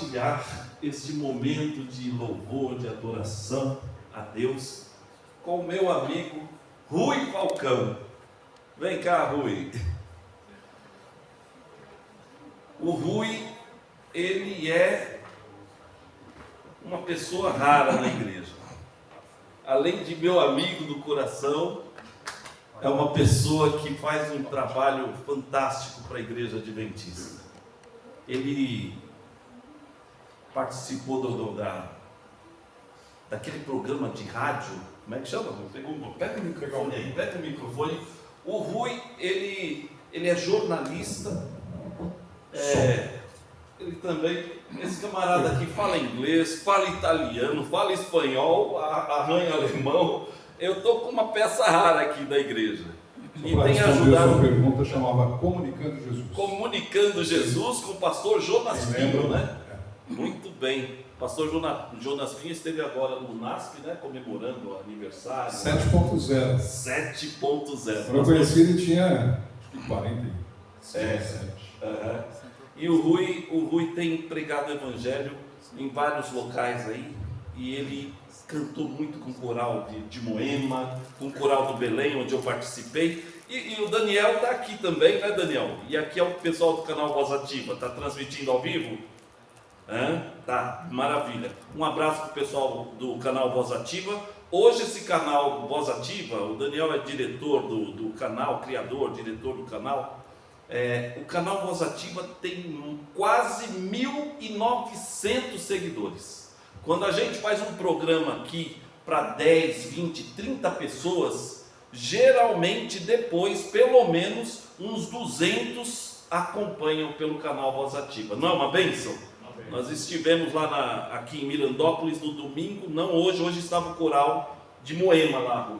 compartilhar este momento de louvor, de adoração a Deus com o meu amigo Rui Falcão. Vem cá, Rui. O Rui, ele é uma pessoa rara na igreja. Além de meu amigo do coração, é uma pessoa que faz um trabalho fantástico para a igreja adventista. Ele participou daquele programa de rádio, como é que chama? Pega o microfone aí, pega o microfone. O Rui, ele é jornalista, ele também, esse camarada aqui fala inglês, fala italiano, fala espanhol, arranha alemão. Eu estou com uma peça rara aqui da igreja. E tem ajudado. A pergunta chamava Comunicando Jesus. Comunicando Jesus com o pastor Jonas Pinho, né? Muito bem. O pastor Jonas Pinho esteve agora no NASP, né? Comemorando o aniversário. 7.0. 7.0. Quando eu conheci, ele tinha 47. E o Rui tem pregado o evangelho em vários locais aí. E ele cantou muito com o coral de Moema, com o coral do Belém, onde eu participei. E o Daniel está aqui também, né, Daniel? E aqui é o pessoal do canal Voz Ativa, está transmitindo ao vivo? Tá, maravilha. Um abraço para o pessoal do canal Voz Ativa. Hoje esse canal Voz Ativa, o Daniel é diretor do canal, criador, diretor do canal. O canal Voz Ativa tem quase 1.900 seguidores. Quando a gente faz um programa aqui para 10, 20, 30 pessoas, geralmente depois, pelo menos, uns 200 acompanham pelo canal Voz Ativa. Não é uma bênção? Nós estivemos lá aqui em Mirandópolis no domingo, não hoje estava o coral de Moema lá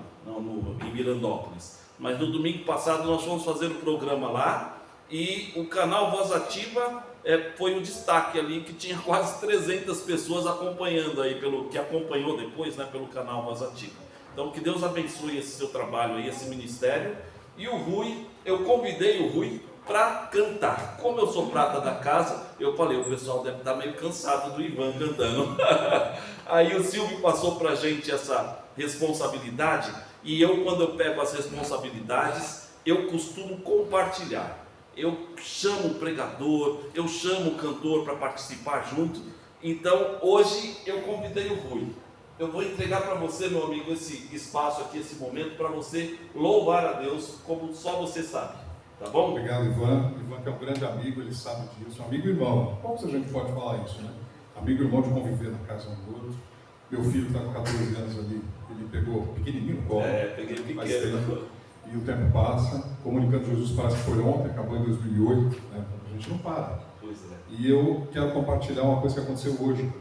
em Mirandópolis. Mas no domingo passado nós fomos fazer o programa lá e o canal Voz Ativa foi o destaque ali, que tinha quase 300 pessoas acompanhando aí, que acompanhou depois, né, pelo canal Voz Ativa. Então que Deus abençoe esse seu trabalho aí, esse ministério. E o Rui, eu convidei o Rui para cantar. Como eu sou prata da casa, eu falei, o pessoal deve estar meio cansado do Ivan cantando. Aí o Silvio passou para a gente essa responsabilidade, e eu, quando eu pego as responsabilidades, eu costumo compartilhar. Eu chamo o pregador, eu chamo o cantor para participar junto. Então hoje eu convidei o Rui. Eu vou entregar para você, meu amigo, esse espaço aqui, esse momento, para você louvar a Deus como só você sabe. Tá bom? Obrigado, Ivan. Ivan, que é um grande amigo, ele sabe disso. Amigo e irmão. Como a gente pode falar isso, né? Amigo e irmão de conviver na casa um do outro. Meu filho está com 14 anos ali, ele pegou pequenininho no colo. Peguei pequeno. E o tempo passa. Comunicando Jesus parece que foi ontem, acabou em 2008. Né? A gente não para. Pois é. E eu quero compartilhar uma coisa que aconteceu hoje.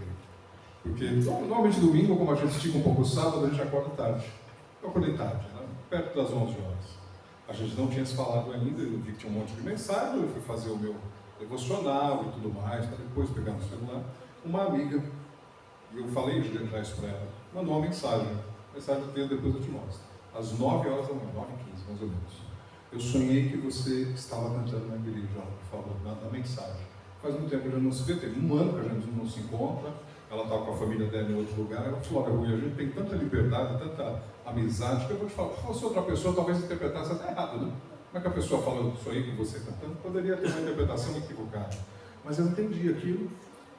Porque normalmente domingo, como a gente estica um pouco o sábado, a gente acorda tarde. Eu acordei tarde, né? Perto das 11 horas. A gente não tinha se falado ainda, eu vi que tinha um monte de mensagem, eu fui fazer o meu devocional e tudo mais, para depois pegar no celular. Uma amiga, e eu falei já isso para ela, mandou uma mensagem do texto, depois eu te mostro. Às 9 horas da manhã, 9h15 mais ou menos. Eu sonhei que você estava cantando na igreja, ela me falou na mensagem. Faz muito tempo que a gente não se vê, teve um ano que a gente não se encontra. Ela estava com a família dela em outro lugar. Ela falou, olha, Rui, a gente tem tanta liberdade, tanta amizade, que eu vou te falar, se fosse outra pessoa, talvez interpretasse até errado, né? Como é que a pessoa fala, eu sonhei com você cantando? Poderia ter uma interpretação equivocada. Mas eu entendi aquilo.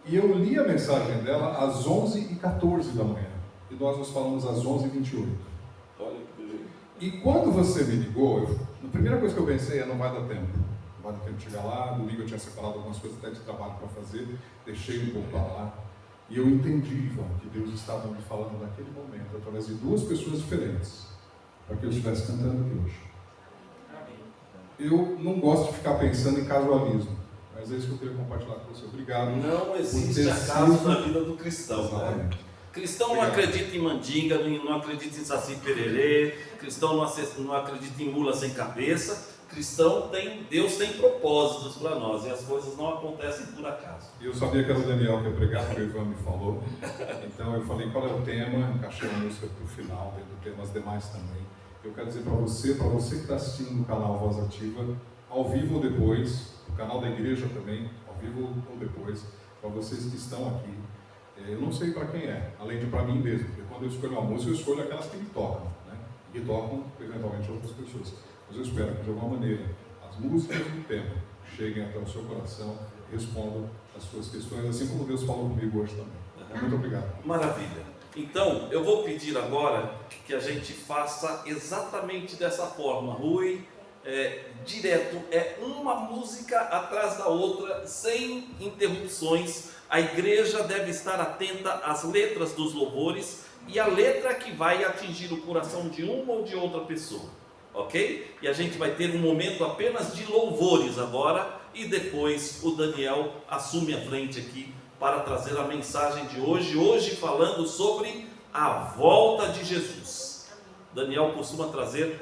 E eu li a mensagem dela às 11h14 da manhã. E nós nos falamos às 11h28. Olha que beleza. E quando você me ligou, a primeira coisa que eu pensei é, não vai dar tempo. Não vai dar tempo de chegar lá. Domingo eu tinha separado algumas coisas até de trabalho para fazer. Deixei um pouco para lá. E eu entendi, Ivan, que Deus estava me falando naquele momento, através de duas pessoas diferentes, para que eu estivesse cantando aqui hoje. Eu não gosto de ficar pensando em casualismo, mas é isso que eu queria compartilhar com você. Obrigado. Não existe acaso na vida do cristão. Né? Cristão não acredita em mandinga, não acredita em saci pererê, cristão não acredita em mula sem cabeça. Deus tem propósitos para nós e as coisas não acontecem por acaso. Eu sabia que era o Daniel que ia pregar, porque o Ivan me falou. Então eu falei qual é o tema, encaixei a música para o final, dentro do tema, as demais também. Eu quero dizer para você que está assistindo no canal Voz Ativa, ao vivo ou depois, no canal da igreja também, ao vivo ou depois, para vocês que estão aqui. Eu não sei para quem é, além de para mim mesmo, porque quando eu escolho uma música, eu escolho aquelas que me tocam, né? E tocam, eventualmente, outras pessoas. Mas eu espero que, de alguma maneira, as músicas do tempo cheguem até o seu coração, respondam as suas questões, assim como Deus falou comigo hoje também. Muito obrigado. Maravilha. Então, eu vou pedir agora que a gente faça exatamente dessa forma, Rui, direto, uma música atrás da outra, sem interrupções. A igreja deve estar atenta às letras dos louvores e a letra que vai atingir o coração de uma ou de outra pessoa, ok? E a gente vai ter um momento apenas de louvores agora e depois o Daniel assume a frente aqui para trazer a mensagem de hoje falando sobre a volta de Jesus. Daniel costuma trazer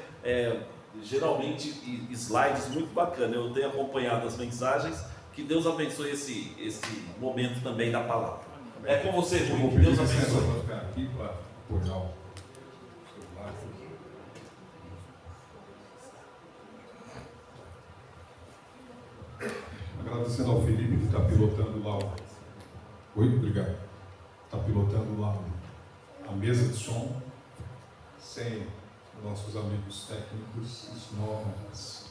geralmente slides muito bacanas. Eu tenho acompanhado as mensagens. Que Deus abençoe esse momento também da palavra. É com você, Rui. Que Deus abençoe. Eu vou ficar aqui para apoiar o celular. Agradecendo ao Felipe que está pilotando lá o... Oi, obrigado. Está pilotando lá a mesa de som. Sem nossos amigos técnicos, isso não acontece.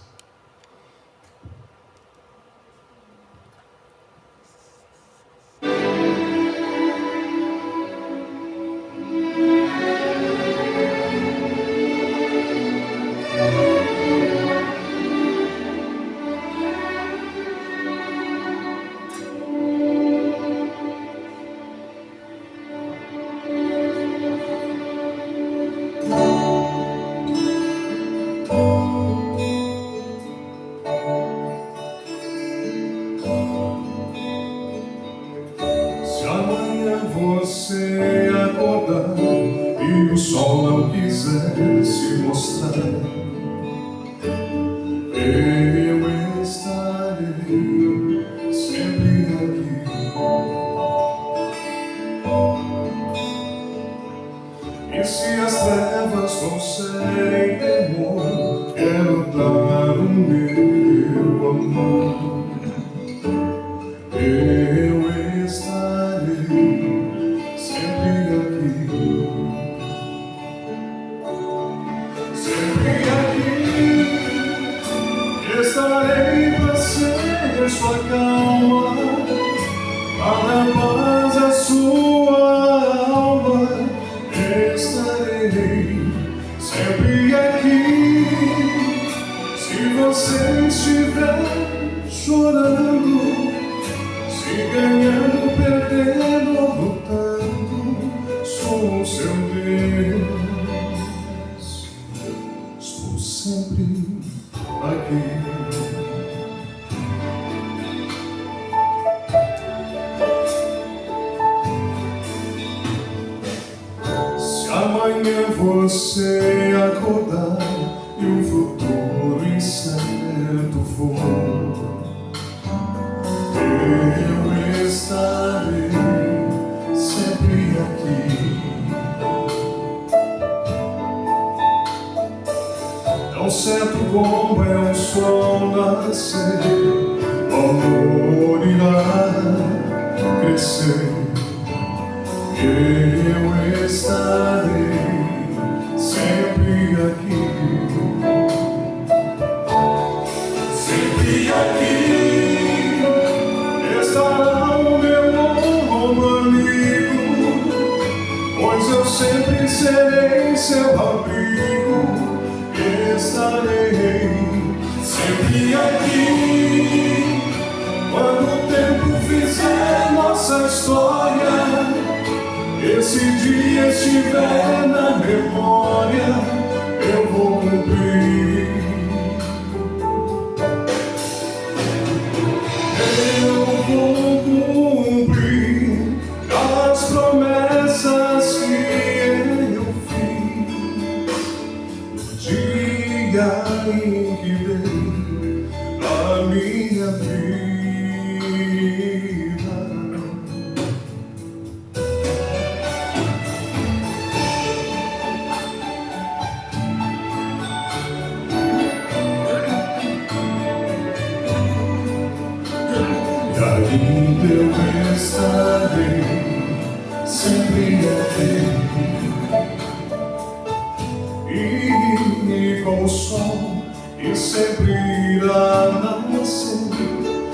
brilhe como o sol e sempre irá nascer,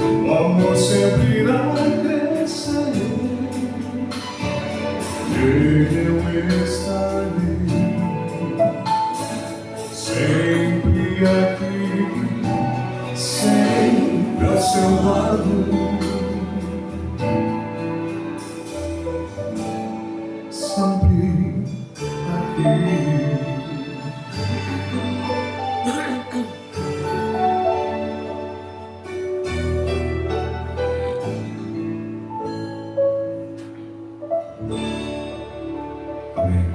o amor sempre irá crescer. Eu estarei sempre aqui, sempre ao seu lado, sempre aqui. Amém.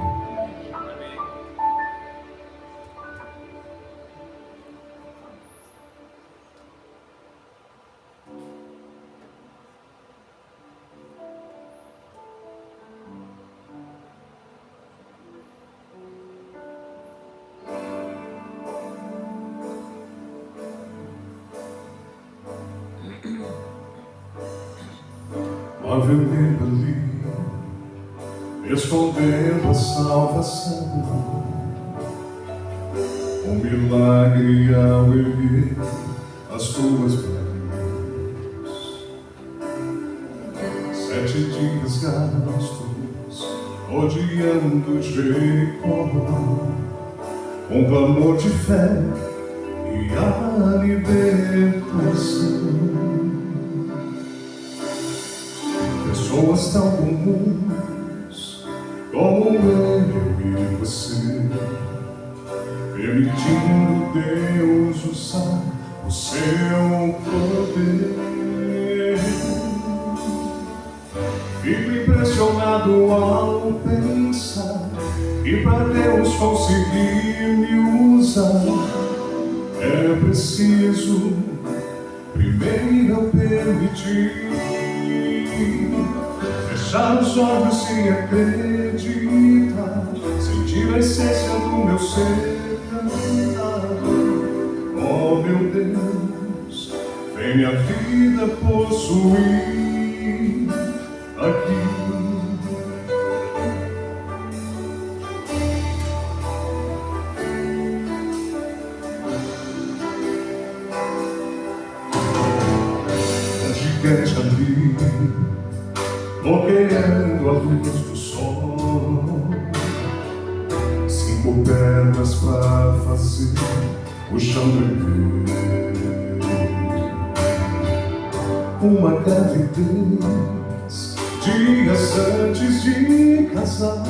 Mar vermelho ali, escondendo a salvação, um milagre ao erguer as tuas mãos. 7 dias gastos rodeando Jericó, com clamor de fé e a libertação. Pessoas tão comuns como eu e você, permitindo Deus usar o seu poder. Fico impressionado ao pensar que para Deus conseguir me usar é preciso primeiro eu permitir fechar os olhos e acreditar, sentir a essência do meu ser cantar. Oh meu Deus, vem minha vida possuir aqui. Um gigante ali, bloqueando a luz do sol, 5 pernas para fazer o chão tremer. Uma gravidez dias antes de casar,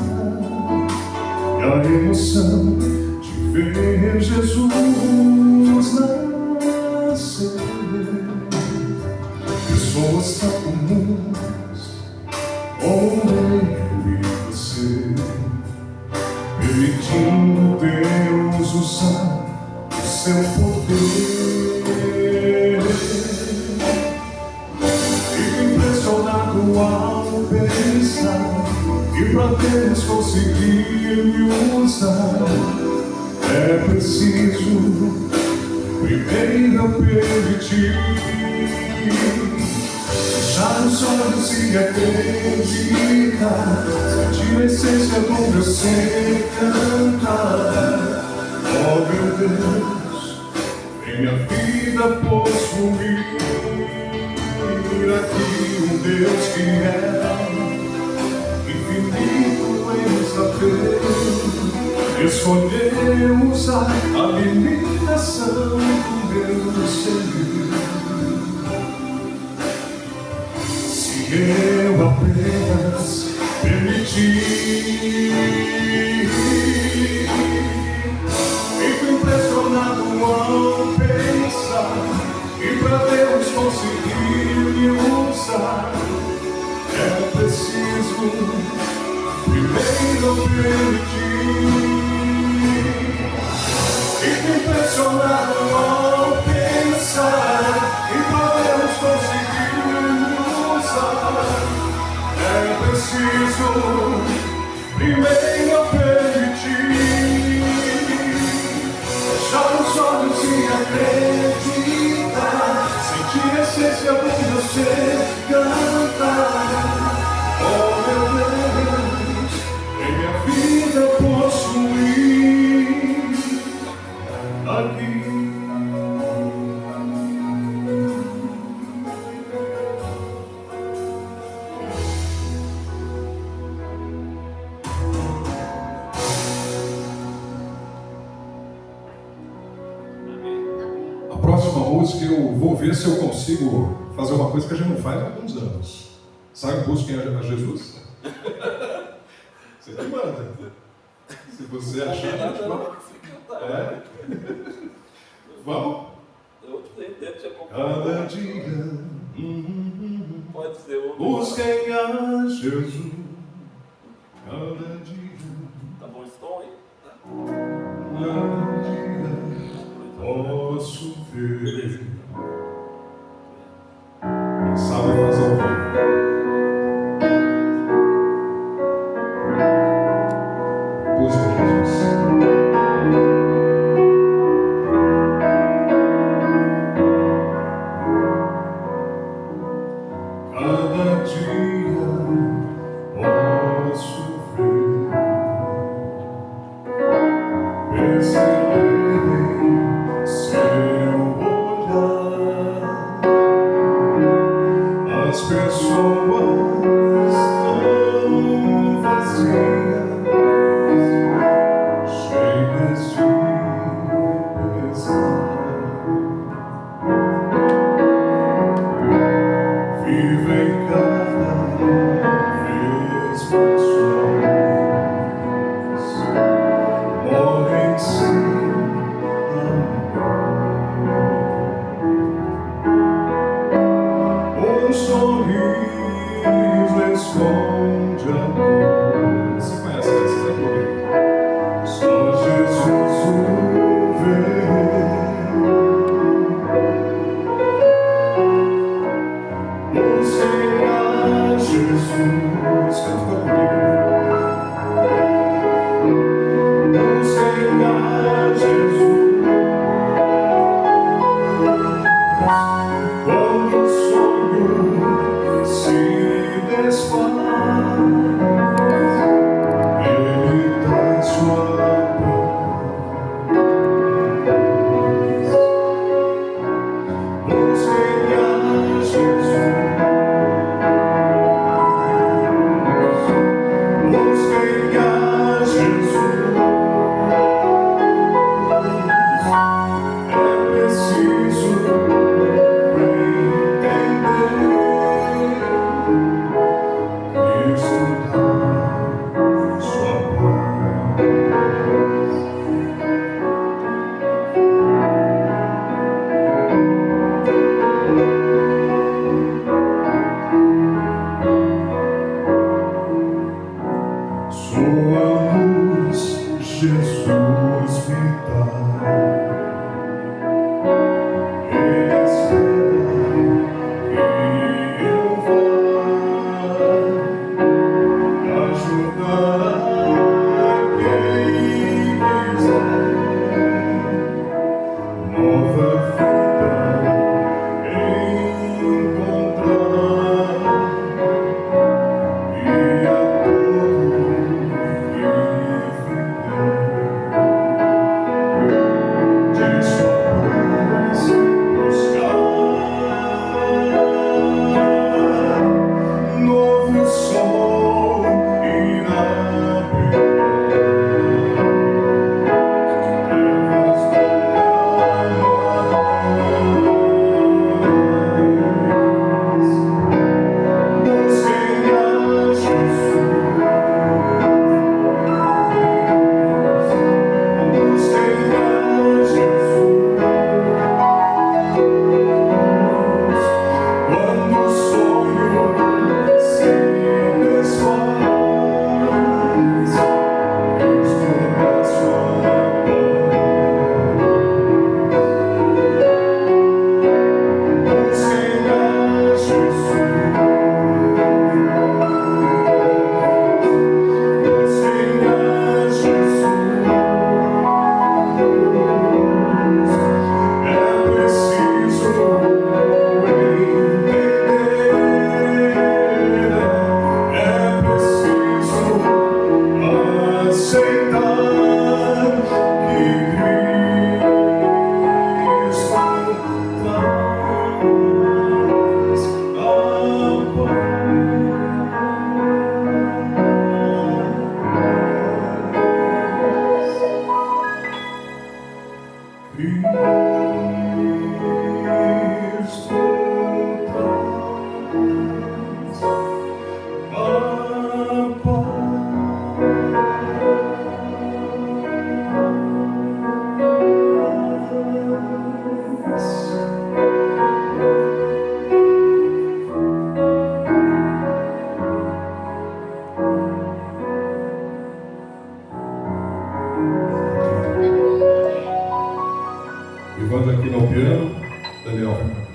e a emoção de ver Jesus nascer. Pessoas tão comuns como eu e você, permitindo Deus usar o seu poder. Fico impressionado ao pensar que para Deus conseguir me usar é preciso primeiro eu permitir fechar os olhos e acreditar, sentir a essência do meu ser cantar. Oh meu Deus, vem minha vida possuir aqui um Deus que é infinito em saber, escolheu usar a limitação do meu ser. Eu apenas permiti. Fico impressionado ao pensar que para Deus conseguir me usar é preciso primeiro permitir. Fico impressionado ao pensar que para Deus conseguir me usar é preciso primeiro eu permitir fechar os olhos e acreditar, sentir a essência do meu ser cantar. Oh meu Deus, em minha vida possuir próxima música eu vou ver se eu consigo fazer uma coisa que a gente não faz há alguns anos. Sabe, busquem a Jesus? Você que manda. Se você achar, a gente vai. É. Vamos? Eu tentei te Cada acompanhar. dia. Pode ser o. Busquem a Jesus. Cada dia. Tá bom, estou aí. Cada dia. Posso ver. Quem sabe fazer o vivo. Busca Jesus. Cada dia posso ver. Perceberei seu olhar. Evandro aqui no piano, Daniel vem pra cá.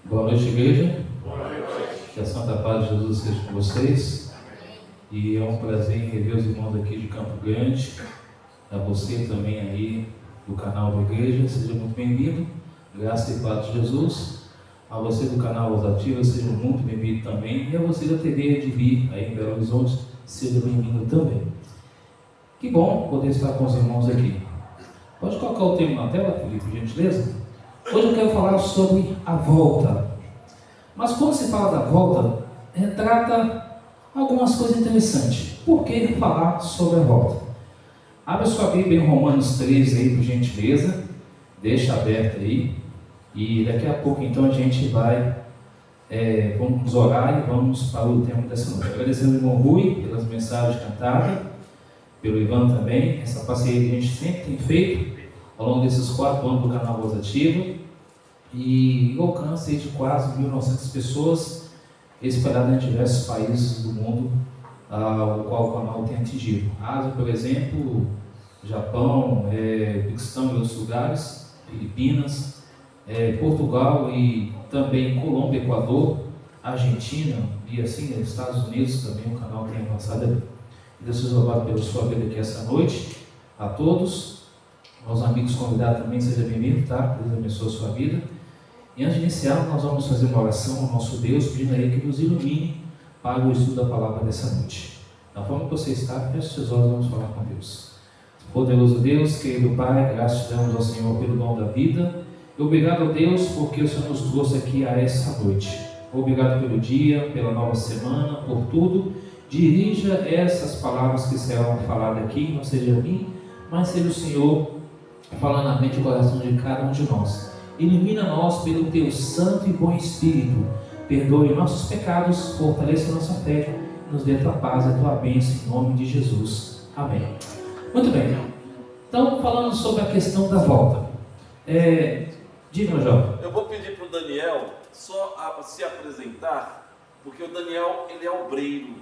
Boa noite, igreja. Boa noite. Que a Santa Paz de Jesus seja com vocês. E é um prazer em rever os irmãos aqui de Campo Grande. A você também aí do canal da igreja, seja muito bem-vindo. Graça e paz de Jesus. A você do canal Voz Ativa, seja muito bem-vindo também. E a você da TV de Vir aí em Belo Horizonte, seja bem-vindo também. Que bom poder estar com os irmãos aqui. Pode colocar o tema na tela, Felipe, por gentileza? Hoje eu quero falar sobre a volta. Mas quando se fala da volta, retrata algumas coisas interessantes. Por que falar sobre a volta? Abre sua Bíblia em Romanos 13 aí, por gentileza. Deixa aberta aí. E daqui a pouco então a gente vai, vamos orar e vamos para o tema dessa noite. Agradecendo ao irmão Rui pelas mensagens cantadas, pelo Ivan também. Essa parceria que a gente sempre tem feito ao longo desses 4 anos do canal Voz Ativa, e o alcance de quase 1.900 pessoas espalhadas em diversos países do mundo, o qual o canal tem atingido. Ásia, por exemplo, Japão, Paquistão e outros lugares, Filipinas, Portugal e também Colômbia, Equador, Argentina e assim, Estados Unidos também o canal tem avançado ali. Deus seja louvado pela sua vida aqui essa noite, a todos. Aos amigos convidados também, seja bem-vindo, tá? Deus abençoe a sua vida. E antes de iniciar, nós vamos fazer uma oração ao nosso Deus, pedindo a Ele que nos ilumine para o estudo da palavra dessa noite. Da forma que você está, feche seus olhos e vamos falar com Deus. Poderoso Deus, querido Pai, graças te damos ao Senhor pelo dom da vida. E obrigado a Deus porque o Senhor nos trouxe aqui a essa noite. Obrigado pelo dia, pela nova semana, por tudo. Dirija essas palavras que serão faladas aqui, não seja a mim, mas seja o Senhor falando na mente e coração de cada um de nós. Ilumina-nós pelo Teu santo e bom Espírito. Perdoe nossos pecados, fortaleça a nossa fé, nos dê a Tua paz e a Tua bênção em nome de Jesus. Amém. Muito bem. Então, falando sobre a questão da volta. Diga, João. Eu vou pedir para o Daniel só se apresentar, porque o Daniel ele é obreiro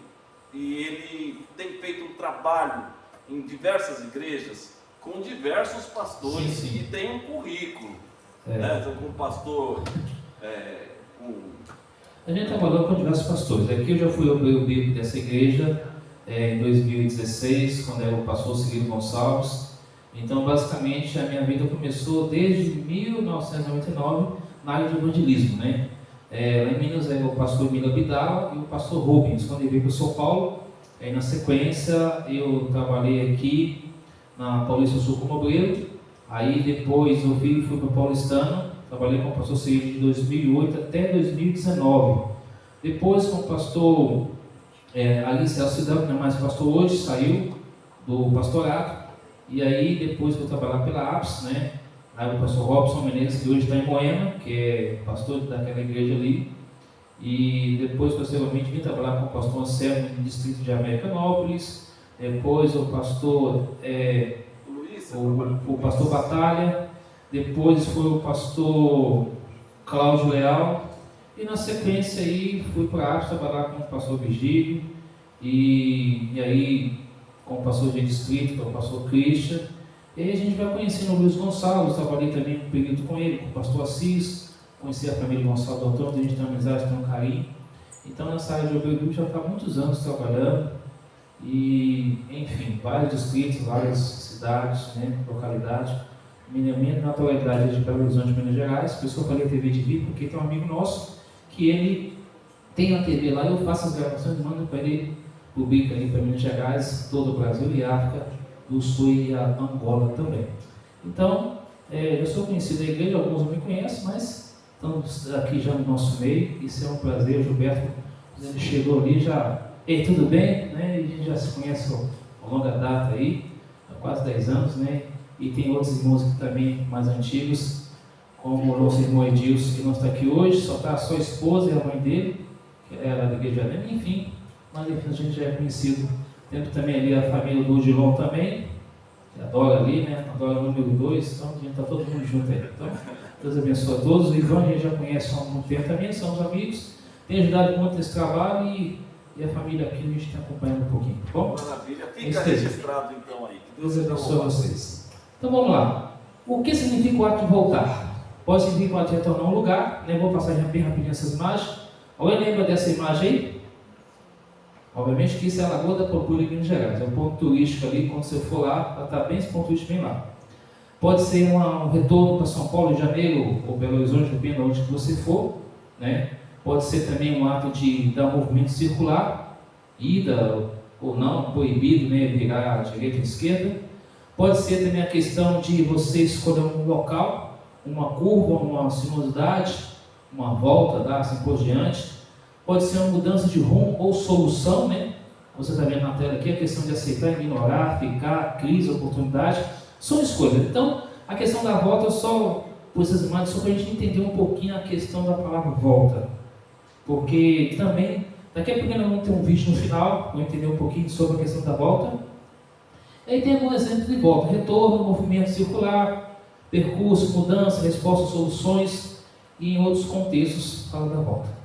e ele tem feito um trabalho em diversas igrejas com diversos pastores. Sim. E tem um currículo, né? Com um pastor, A gente trabalhou com diversos pastores. Aqui eu já fui obreiro bíblico dessa igreja em 2016, quando era o pastor Cirilo Gonçalves. Então, basicamente, a minha vida começou desde 1999 na área de evangelismo, né? Lá em Minas era o pastor Emílio Abidal e o pastor Rubens. Quando ele veio para São Paulo, na sequência eu trabalhei aqui na Paulista Sul como obreiro. Aí depois eu fui para o Paulistano, trabalhei com o pastor Cirilo de 2008 até 2019. Depois com o pastor Alice Alcidão, que não é mais pastor hoje, saiu do pastorado. E aí depois fui trabalhar pela APS, né? Aí o pastor Robson Menezes, que hoje está em Moema, que é pastor daquela igreja ali. E depois, posteriormente, vim trabalhar com o pastor Anselmo no distrito de Americanópolis. Depois o pastor o pastor Batalha. Depois foi o pastor Cláudio Leal. E na sequência aí fui para a APS trabalhar com o pastor Vigílio. E aí com o pastor de distrito, que é o pastor Christian. E aí a gente vai conhecendo o Luiz Gonçalves, trabalhei também um período com ele, com o pastor Assis, conheci a família Gonçalves Antônio, a gente tem uma amizade, tem um carinho. Então nessa área de obreiro já está há muitos anos trabalhando, e enfim, vários distritos, várias cidades, né, localidades. Minha naturalidade é de Belo Horizonte, Minas Gerais, por isso que eu falei TV de Vir, porque tem um amigo nosso que ele tem uma TV lá, eu faço as gravações e mando para ele, publica ali para Minas Gerais, todo o Brasil e África do Sul e a Angola também. Então, eu sou conhecido da igreja, alguns não me conhecem, mas estamos aqui já no nosso meio, isso é um prazer. O Gilberto, quando ele chegou ali, já, ei, tudo bem? Né? E a gente já se conhece a longa data aí, há quase 10 anos, né? E tem outros irmãos que também mais antigos, como o nosso irmão Edilson, que não está aqui hoje, só está a sua esposa e a mãe dele, que era da igreja dele, enfim. mas enfim, a gente já é conhecido. Temos também ali a família do Odilon também, que adora ali, né? Adora o número 2, então a gente está todo mundo junto aí. Então, Deus abençoe a todos. O Ivan a gente já conhece há muito tempo também, somos amigos, tem ajudado muito nesse trabalho e a família aqui a gente está acompanhando um pouquinho, tá bom? Maravilha, fica registrado então aí. Que Deus abençoe vocês. Então vamos lá. O que significa o ato de voltar? Pode significar o ato de retornar a um lugar, né? Vou passar bem rapidinho essas imagens. Alguém lembra dessa imagem aí? Obviamente que isso é a Lagoa da Pampulha, em Minas Gerais. É um ponto turístico ali, quando você for lá, vai estar bem esse ponto turístico bem lá. Pode ser um retorno para São Paulo, Rio de Janeiro ou Belo Horizonte, depende de onde que você for, né? Pode ser também um ato de dar um movimento circular, ida ou não, proibido, né? Virar à direita ou à esquerda. Pode ser também a questão de você escolher um local, uma curva, uma sinuosidade, uma volta, tá? Assim por diante. Pode ser uma mudança de rumo ou solução, né? Você está vendo na tela aqui a questão de aceitar, ignorar, ficar, crise, oportunidade. São escolhas. Então, a questão da volta, só por essas imagens, só para a gente entender um pouquinho a questão da palavra volta. Porque também, daqui a pouco nós vamos ter um vídeo no final, vamos entender um pouquinho sobre a questão da volta. E aí tem alguns exemplos de volta: retorno, movimento circular, percurso, mudança, resposta, soluções, e em outros contextos fala da volta.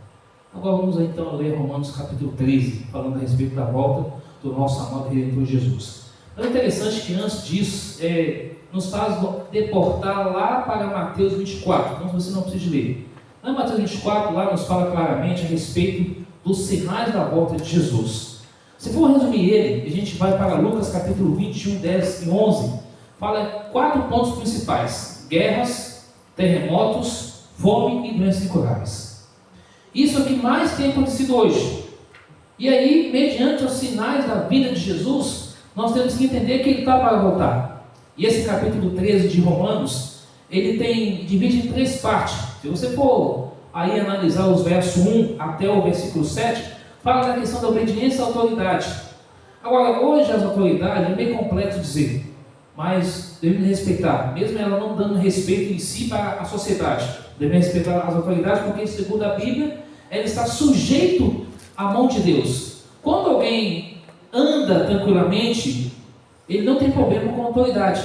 Agora vamos então ler Romanos capítulo 13, falando a respeito da volta do nosso amado Redentor Jesus. É interessante que antes disso, nos faz deportar lá para Mateus 24, então você não precisa ler. Lá em Mateus 24, lá nos fala claramente a respeito dos sinais da volta de Jesus. Se for resumir ele, a gente vai para Lucas capítulo 21, 10 e 11, fala 4 pontos principais: guerras, terremotos, fome e doenças incuráveis. Isso é o que mais tem acontecido hoje. E aí, mediante os sinais da vida de Jesus, nós temos que entender que ele está para voltar. E esse capítulo 13 de Romanos, ele divide em 3 partes. Se você for aí analisar os versos 1 até o versículo 7, fala da questão da obediência à autoridade. Agora, hoje as autoridades, é meio complexo dizer, mas devemos respeitar, mesmo ela não dando respeito em si para a sociedade. Devemos respeitar as autoridades, porque segundo a Bíblia, ela está sujeito à mão de Deus. Quando alguém anda tranquilamente, ele não tem problema com a autoridade.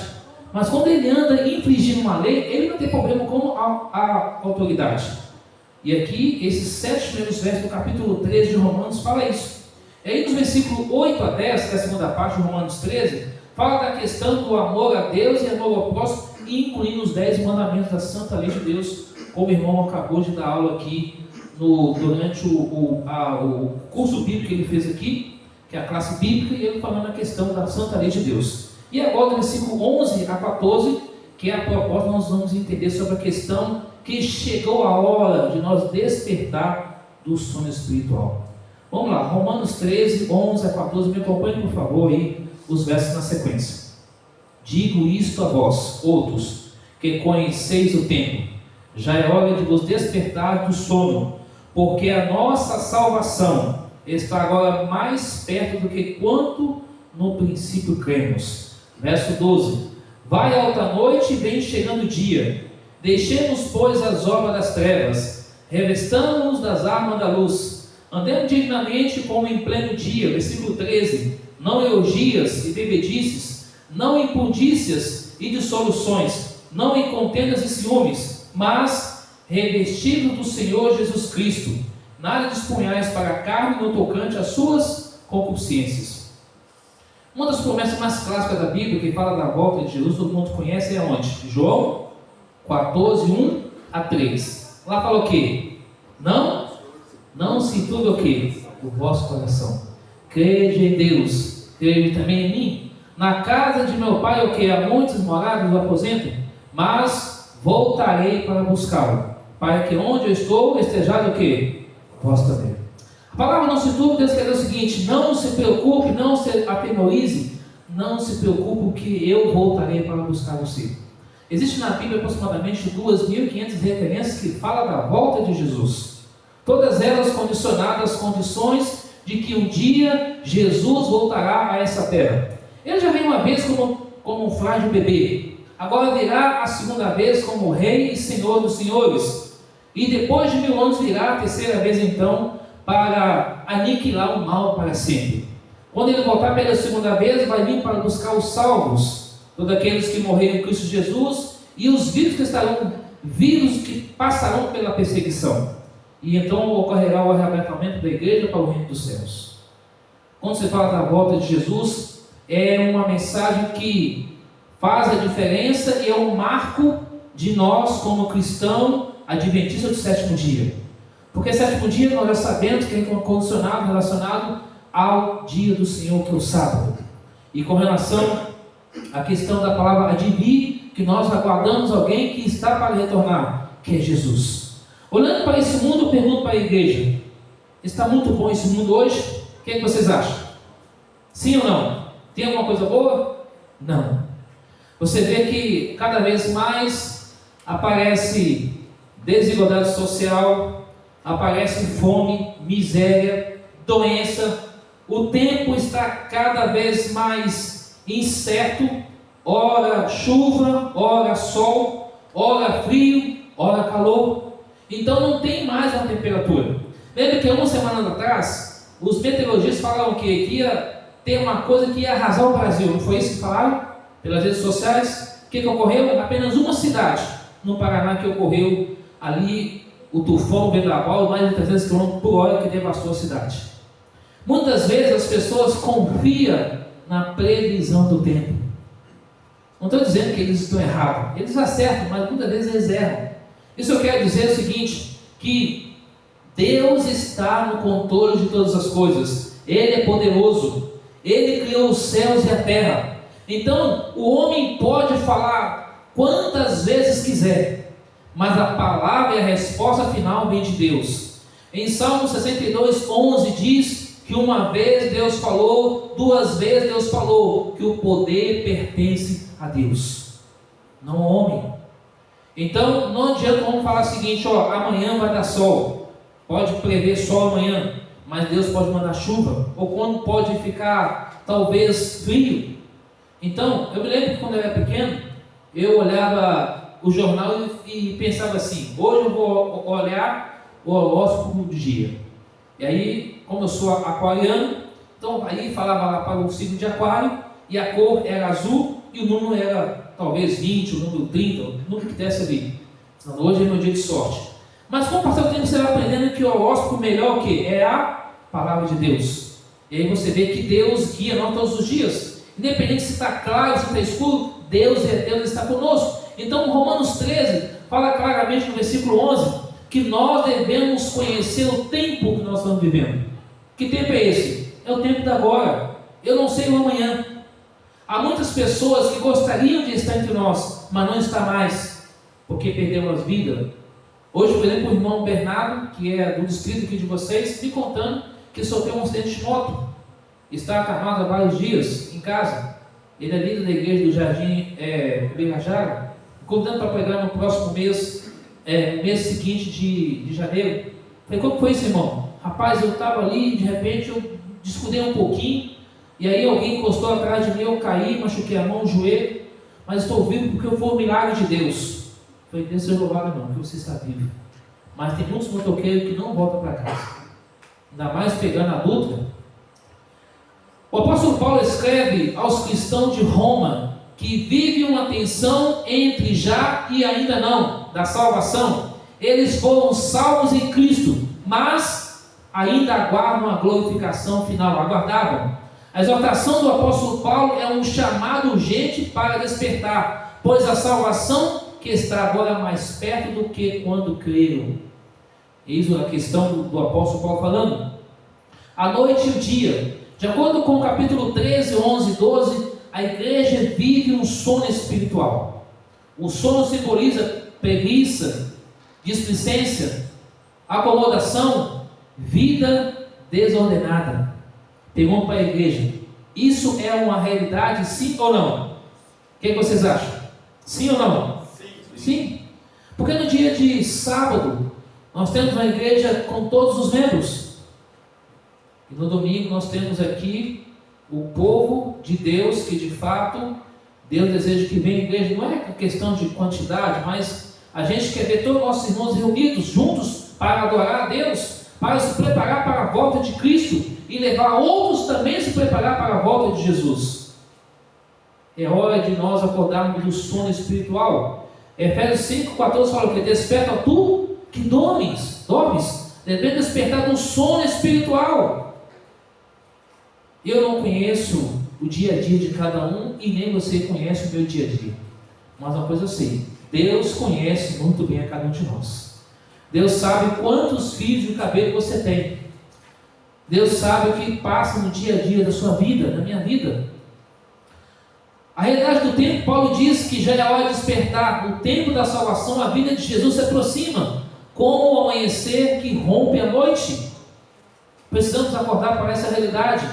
Mas quando ele anda infringindo uma lei, ele não tem problema com a autoridade. E aqui, esses 7 primeiros versos do capítulo 13 de Romanos fala isso. E aí nos versículos 8 a 10, que é a segunda parte de Romanos 13, fala da questão do amor a Deus e amor ao próximo, incluindo os 10 mandamentos da santa lei de Deus, como o irmão acabou de dar aula aqui durante o curso bíblico que ele fez aqui, que é a classe bíblica, e ele falando a questão da santa lei de Deus. E agora, do versículo 11 a 14, que é a proposta, nós vamos entender sobre a questão que chegou a hora de nós despertar do sono espiritual. Vamos lá, Romanos 13, 11 a 14, me acompanhe por favor aí os versos na sequência. Digo isto a vós, outros, que conheceis o tempo, já é hora de vos despertar do sono, porque a nossa salvação está agora mais perto do que quanto no princípio cremos. Verso 12: vai alta noite e vem chegando o dia, deixemos pois as obras das trevas, revestamos-nos das armas da luz, andemos dignamente como em pleno dia. Versículo 13: não em orgias e bebedices, não em impundícias e dissoluções, não em contendas e ciúmes, mas revestido do Senhor Jesus Cristo, nada disponhais para a carne no tocante às suas concupiscências. Uma das promessas mais clássicas da Bíblia, que fala da volta de Jesus, todo mundo conhece, é onde? João 14, 1 a 3. Lá fala o quê? Não se turbe o quê? O vosso coração. Crede em Deus, crede também em mim. Na casa de meu pai o quê? Há muitas moradas do aposento, mas voltarei para buscá-lo, para que onde eu estou estejais o quê? Vós também. A palavra não se turbe, Deus quer dizer o seguinte: não se preocupe, não se atemorize, não se preocupe que eu voltarei para buscar você. Existe na Bíblia aproximadamente 2.500 referências que falam da volta de Jesus. Todas elas condicionadas às condições de que um dia Jesus voltará a essa terra. Ele já veio uma vez como um frágil bebê, agora virá a segunda vez como Rei e Senhor dos senhores, e depois de 1000 anos virá a terceira vez então para aniquilar o mal para sempre. Quando ele voltar pela segunda vez, vai vir para buscar os salvos, todos aqueles que morreram em Cristo Jesus, e os vivos que estarão vivos, que passarão pela perseguição. E então ocorrerá o arrebatamento da igreja para o reino dos céus. Quando se fala da volta de Jesus, é uma mensagem que faz a diferença e é um marco de nós como cristão adventista do sétimo dia. Porque sétimo dia nós já sabemos que é condicionado, relacionado ao dia do Senhor, que é o sábado. E com relação à questão da palavra advir, que nós aguardamos alguém que está para retornar, que é Jesus. Olhando para esse mundo, eu pergunto para a igreja: está muito bom esse mundo hoje? O que vocês acham? Sim ou não? Tem alguma coisa boa? Não. Você vê que cada vez mais aparece desigualdade social, aparece fome, miséria, doença. O tempo está cada vez mais incerto, ora chuva, ora sol, ora frio, ora calor. Então não tem mais uma temperatura. Lembra que algumas semanas atrás, os meteorologistas falaram que ia ter uma coisa que ia arrasar o Brasil. Não foi isso que falaram? Pelas redes sociais. O que ocorreu? Apenas uma cidade no Paraná que ocorreu ali o tufão, o vendaval, mais de 300 km por hora, que devastou a cidade. Muitas vezes as pessoas confiam na previsão do tempo. Não estou dizendo que eles estão errados, eles acertam, mas muitas vezes eles erram. Isso eu quero dizer o seguinte, que Deus está no controle de todas as coisas. Ele é poderoso, Ele criou os céus e a terra. Então o homem pode falar quantas vezes quiser, mas a palavra e a resposta final vem de Deus. Em Salmo 62, 11 diz que uma vez Deus falou, duas vezes Deus falou, que o poder pertence a Deus, não ao homem. Então não adianta vamos falar o seguinte: amanhã vai dar sol, pode prever sol amanhã, mas Deus pode mandar chuva, ou quando pode ficar talvez frio. Então eu me lembro que quando eu era pequeno, eu olhava o jornal e pensava assim: hoje eu vou olhar o horóscopo do dia. E aí, como eu sou aquariano, então aí falava lá para o signo de aquário, e a cor era azul, e o número era talvez 20, o número 30, o número que desse ali. Então, hoje é meu dia de sorte. Mas com o passar do tempo você vai aprendendo que o horóscopo melhor o quê? É a palavra de Deus. E aí você vê que Deus guia nós todos os dias. Independente se está claro, se está escuro, Deus é Deus, está conosco. Então Romanos 13 fala claramente no versículo 11, que nós devemos conhecer o tempo que nós estamos vivendo. Que tempo é esse? É o tempo da agora. Eu não sei o amanhã. Há muitas pessoas que gostariam de estar entre nós, mas não está mais, porque perderam as vidas. Hoje, por exemplo, o irmão Bernardo, que é do distrito aqui de vocês, me contando que sofreu um acidente de moto. Está acamado há vários dias em casa. Ele é líder da igreja do Jardim Birajara, convidando para pregar no próximo mês, mês seguinte de janeiro. Falei: como foi isso, irmão? Rapaz, eu estava ali, de repente eu descuidei um pouquinho, e aí alguém encostou atrás de mim, eu caí, machuquei a mão, o joelho, mas estou vivo porque foi um milagre de Deus. Falei: Deus seja louvado, não, que você está vivo. Mas tem muitos motoqueiros que não voltam para casa, ainda mais pegando a Dutra. O apóstolo Paulo escreve aos cristãos de Roma que vivem uma tensão entre já e ainda não, da salvação. Eles foram salvos em Cristo, mas ainda aguardam a glorificação final, aguardavam. A exortação do apóstolo Paulo é um chamado urgente para despertar, pois a salvação que está agora mais perto do que quando creram. Eis a questão do apóstolo Paulo falando. A noite e o dia, de acordo com o capítulo 13, 11 e 12, a igreja vive um sono espiritual. O sono simboliza preguiça, displicência, acomodação, vida desordenada. Pergunto para a igreja: isso é uma realidade, sim ou não? O que vocês acham? Sim ou não? Sim. Porque no dia de sábado nós temos uma igreja com todos os membros, e no domingo nós temos aqui o povo de Deus, que de fato Deus deseja que venha à igreja. Não é questão de quantidade, mas a gente quer ver todos os nossos irmãos reunidos juntos para adorar a Deus, para se preparar para a volta de Cristo e levar outros também a se preparar para a volta de Jesus. É hora de nós acordarmos do sono espiritual. Efésios 5,14 fala que desperta tu que dormes, deve despertar do sono espiritual. Eu não conheço o dia a dia de cada um e nem você conhece o meu dia a dia. Mas uma coisa eu sei, Deus conhece muito bem a cada um de nós. Deus sabe quantos fios de cabelo você tem. Deus sabe o que passa no dia a dia da sua vida, da minha vida. A realidade do tempo, Paulo diz que já é hora de despertar. O tempo da salvação, a vida de Jesus se aproxima, como o amanhecer que rompe a noite. Precisamos acordar para essa realidade.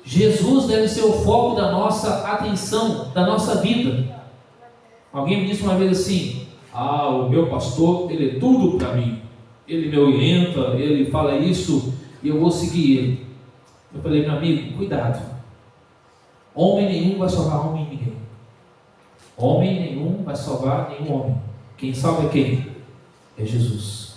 Jesus deve ser o foco da nossa atenção, da nossa vida. Alguém me disse uma vez assim: o meu pastor, ele é tudo para mim. Ele me orienta, ele fala isso e eu vou seguir ele. Eu falei: meu amigo, cuidado. Homem nenhum vai salvar homem ninguém. Homem nenhum vai salvar nenhum homem. Quem salva é quem? É Jesus.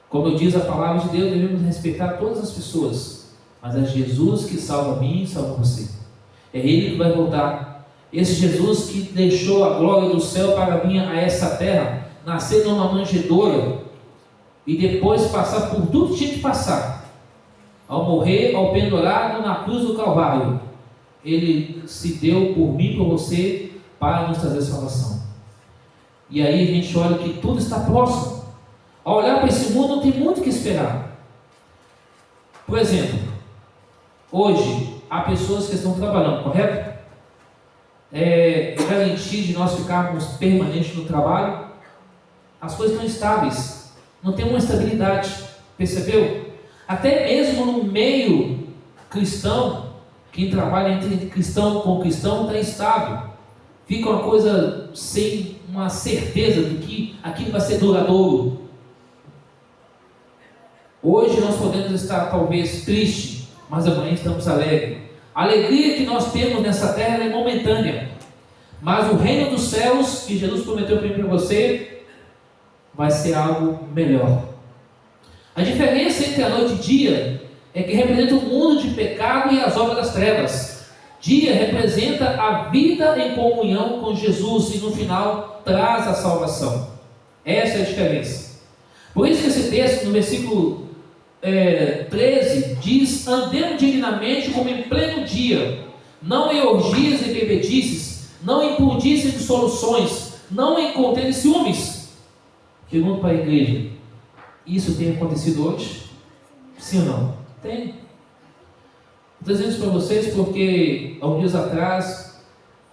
Como diz a palavra de Deus, devemos respeitar todas as pessoas, mas é Jesus que salva a mim e salva você. É Ele que vai voltar. Esse Jesus que deixou a glória do céu para vir a essa terra, nascer numa manjedoura e depois passar por tudo que tinha que passar, ao morrer, ao pendurado na cruz do Calvário. Ele se deu por mim e por você para nos trazer salvação. E aí a gente olha que tudo está próximo. Ao olhar para esse mundo não tem muito o que esperar. Por exemplo, hoje há pessoas que estão trabalhando, correto? É garantia de nós ficarmos permanentes no trabalho. As coisas estão estáveis, não tem uma estabilidade, percebeu? Até mesmo no meio cristão, quem trabalha entre cristão com cristão está instável. Fica uma coisa sem uma certeza de que aquilo vai ser duradouro. Hoje nós podemos estar talvez tristes, mas amanhã estamos alegres. A alegria que nós temos nessa terra é momentânea. Mas o reino dos céus, que Jesus prometeu para você, vai ser algo melhor. A diferença entre a noite e dia é que representa o mundo de pecado e as obras das trevas. Dia representa a vida em comunhão com Jesus e no final traz a salvação. Essa é a diferença. Por isso que esse texto, no versículo 13, diz: andemos dignamente como em pleno dia, não em orgias e bebedices, não em imundícia de dissoluções, não em contenda de ciúmes. Pergunto para a igreja: isso tem acontecido hoje? Sim ou não? Tem. Estou dizendo isso para vocês porque há uns dias atrás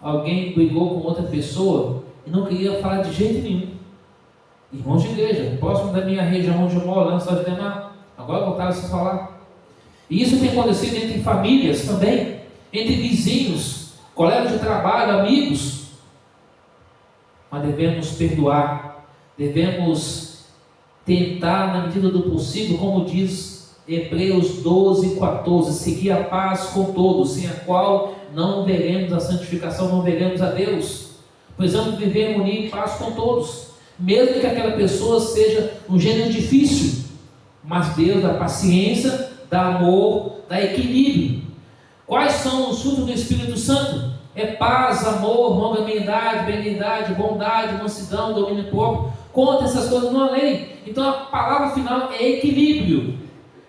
alguém brigou com outra pessoa e não queria falar de jeito nenhum. Irmãos de igreja, próximo da minha região onde eu moro, lá no estado de Demar, agora voltaram a se falar. E isso tem acontecido entre famílias também, entre vizinhos, colegas de trabalho, amigos. Mas devemos perdoar, devemos tentar, na medida do possível, como diz Hebreus 12:14, seguir a paz com todos, sem a qual não veremos a santificação, não veremos a Deus. Precisamos viver em harmonia e paz com todos, mesmo que aquela pessoa seja um gênero difícil, mas Deus dá paciência, dá amor, dá equilíbrio. Quais são os frutos do Espírito Santo? É paz, amor, longanimidade, benignidade, bondade, mansidão, domínio próprio. Conta essas coisas não há lei. Então a palavra final é equilíbrio.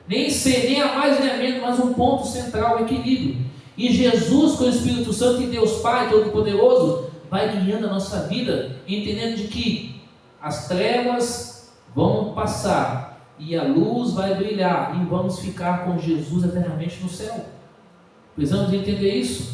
Nem ser, nem a mais nem a menos, mas um ponto central, equilíbrio. E Jesus, com o Espírito Santo e Deus Pai Todo-Poderoso, vai guiando a nossa vida, entendendo de que as trevas vão passar e a luz vai brilhar e vamos ficar com Jesus eternamente no céu. Precisamos entender isso.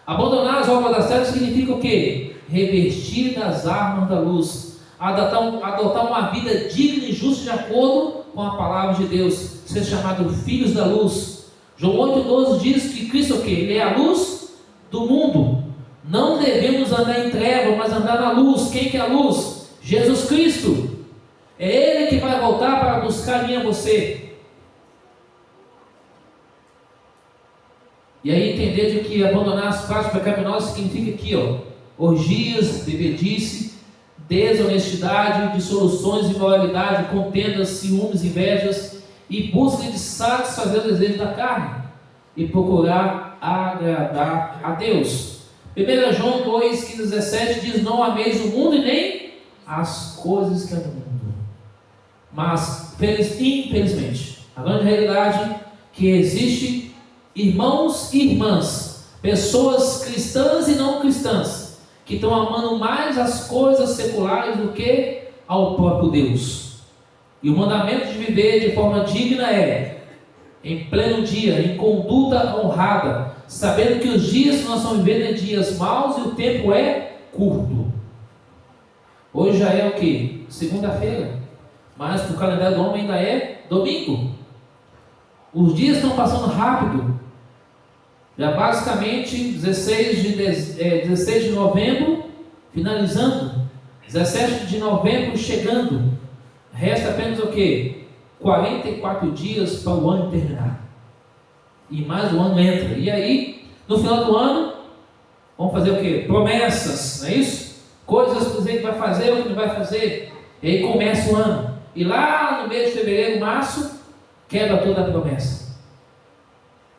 Abandonar as obras das trevas significa o quê? Revestir das armas da luz, adotar uma vida digna e justa de acordo com a palavra de Deus, ser chamado filhos da luz. João 8,12 diz que Cristo é o quê? Ele é a luz do mundo. Não devemos andar em trevas, mas andar na luz. Quem que é a luz? Jesus Cristo. É Ele que vai voltar para buscar a mim e a você. E aí entender de que abandonar as práticas pecaminosas significa aqui, orgias, bebedice, desonestidade, dissoluções, imoralidade, contendas, ciúmes, invejas, e busca de satisfazer o desejo da carne e procurar agradar a Deus. 1 João 2, 15, 17 diz: não ameis o mundo e nem as coisas que há no mundo. Mas, infelizmente, a grande realidade é que existe irmãos e irmãs, pessoas cristãs e não cristãs, que estão amando mais as coisas seculares do que ao próprio Deus. E o mandamento de viver de forma digna é, em pleno dia, em conduta honrada, sabendo que os dias que nós estamos vivendo é dias maus e o tempo é curto. Hoje já é o que? Segunda-feira, mas para o calendário do homem ainda é domingo. Os dias estão passando rápido. Já basicamente 16 de novembro finalizando, 17 de novembro chegando. Resta apenas o que? 44 dias para o ano terminar. E mais o ano entra. E aí, no final do ano, vamos fazer o que? Promessas, não é isso? Coisas para dizer que vai fazer ou que não vai fazer. E aí começa o ano. E lá no mês de fevereiro, março, quebra toda a promessa.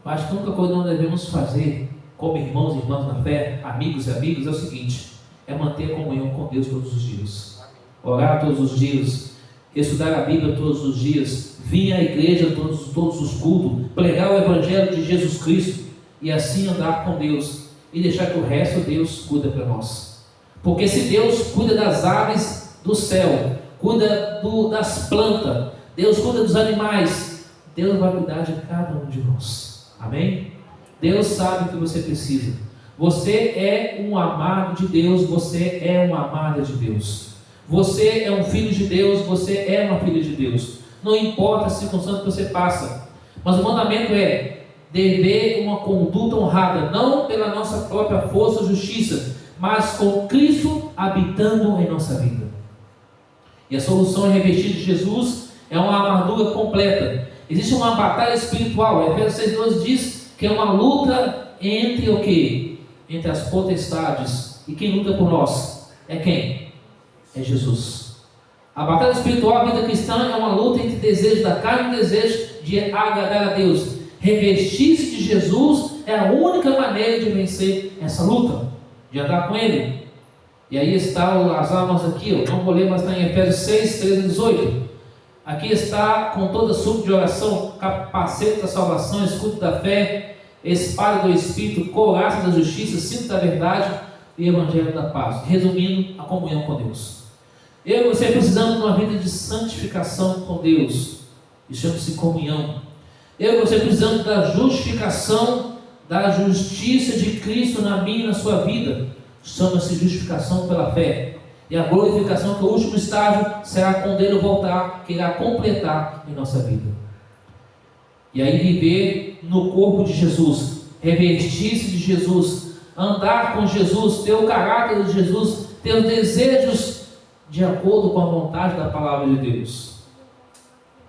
Mas a única coisa que nós devemos fazer, como irmãos e irmãs na fé, amigos e amigas, é o seguinte: é manter a comunhão com Deus todos os dias. Orar todos os dias. Estudar a Bíblia todos os dias, vir à igreja todos os cultos, pregar o Evangelho de Jesus Cristo e assim andar com Deus e deixar que o resto Deus cuida para nós. Porque se Deus cuida das aves do céu, cuida das plantas, Deus cuida dos animais, Deus vai cuidar de cada um de nós. Amém? Deus sabe o que você precisa. Você é um amado de Deus, você é uma amada de Deus. Você é um filho de Deus, você é uma filha de Deus. Não importa a circunstância que você passa, mas o mandamento é dever uma conduta honrada, não pela nossa própria força ou justiça, mas com Cristo habitando em nossa vida. E a solução é revestir de Jesus, é uma armadura completa. Existe uma batalha espiritual. Efésios 6,12 diz que é uma luta entre o quê? Entre as potestades. E quem luta por nós? É quem? É Jesus. A batalha espiritual, a vida cristã, é uma luta entre desejo da carne e desejo de agradar a Deus. Revestir-se de Jesus é a única maneira de vencer essa luta, de andar com Ele. E aí está as armas aqui, eu não vou ler, mas está em Efésios 6, 13 e 18. Aqui está com toda súplica de oração, capacete da salvação, escudo da fé, espada do Espírito, couraça da justiça, cinto da verdade e evangelho da paz. Resumindo, a comunhão com Deus. Eu e você precisamos de uma vida de santificação com Deus. Isso chama-se comunhão. Eu e você precisamos da justificação, da justiça de Cristo na minha e na sua vida. Chama-se justificação pela fé. E a glorificação, que é o último estágio, será quando Ele voltar, que irá completar em nossa vida. E aí viver no corpo de Jesus, revestir-se de Jesus, andar com Jesus, ter o caráter de Jesus, ter os desejos de acordo com a vontade da palavra de Deus.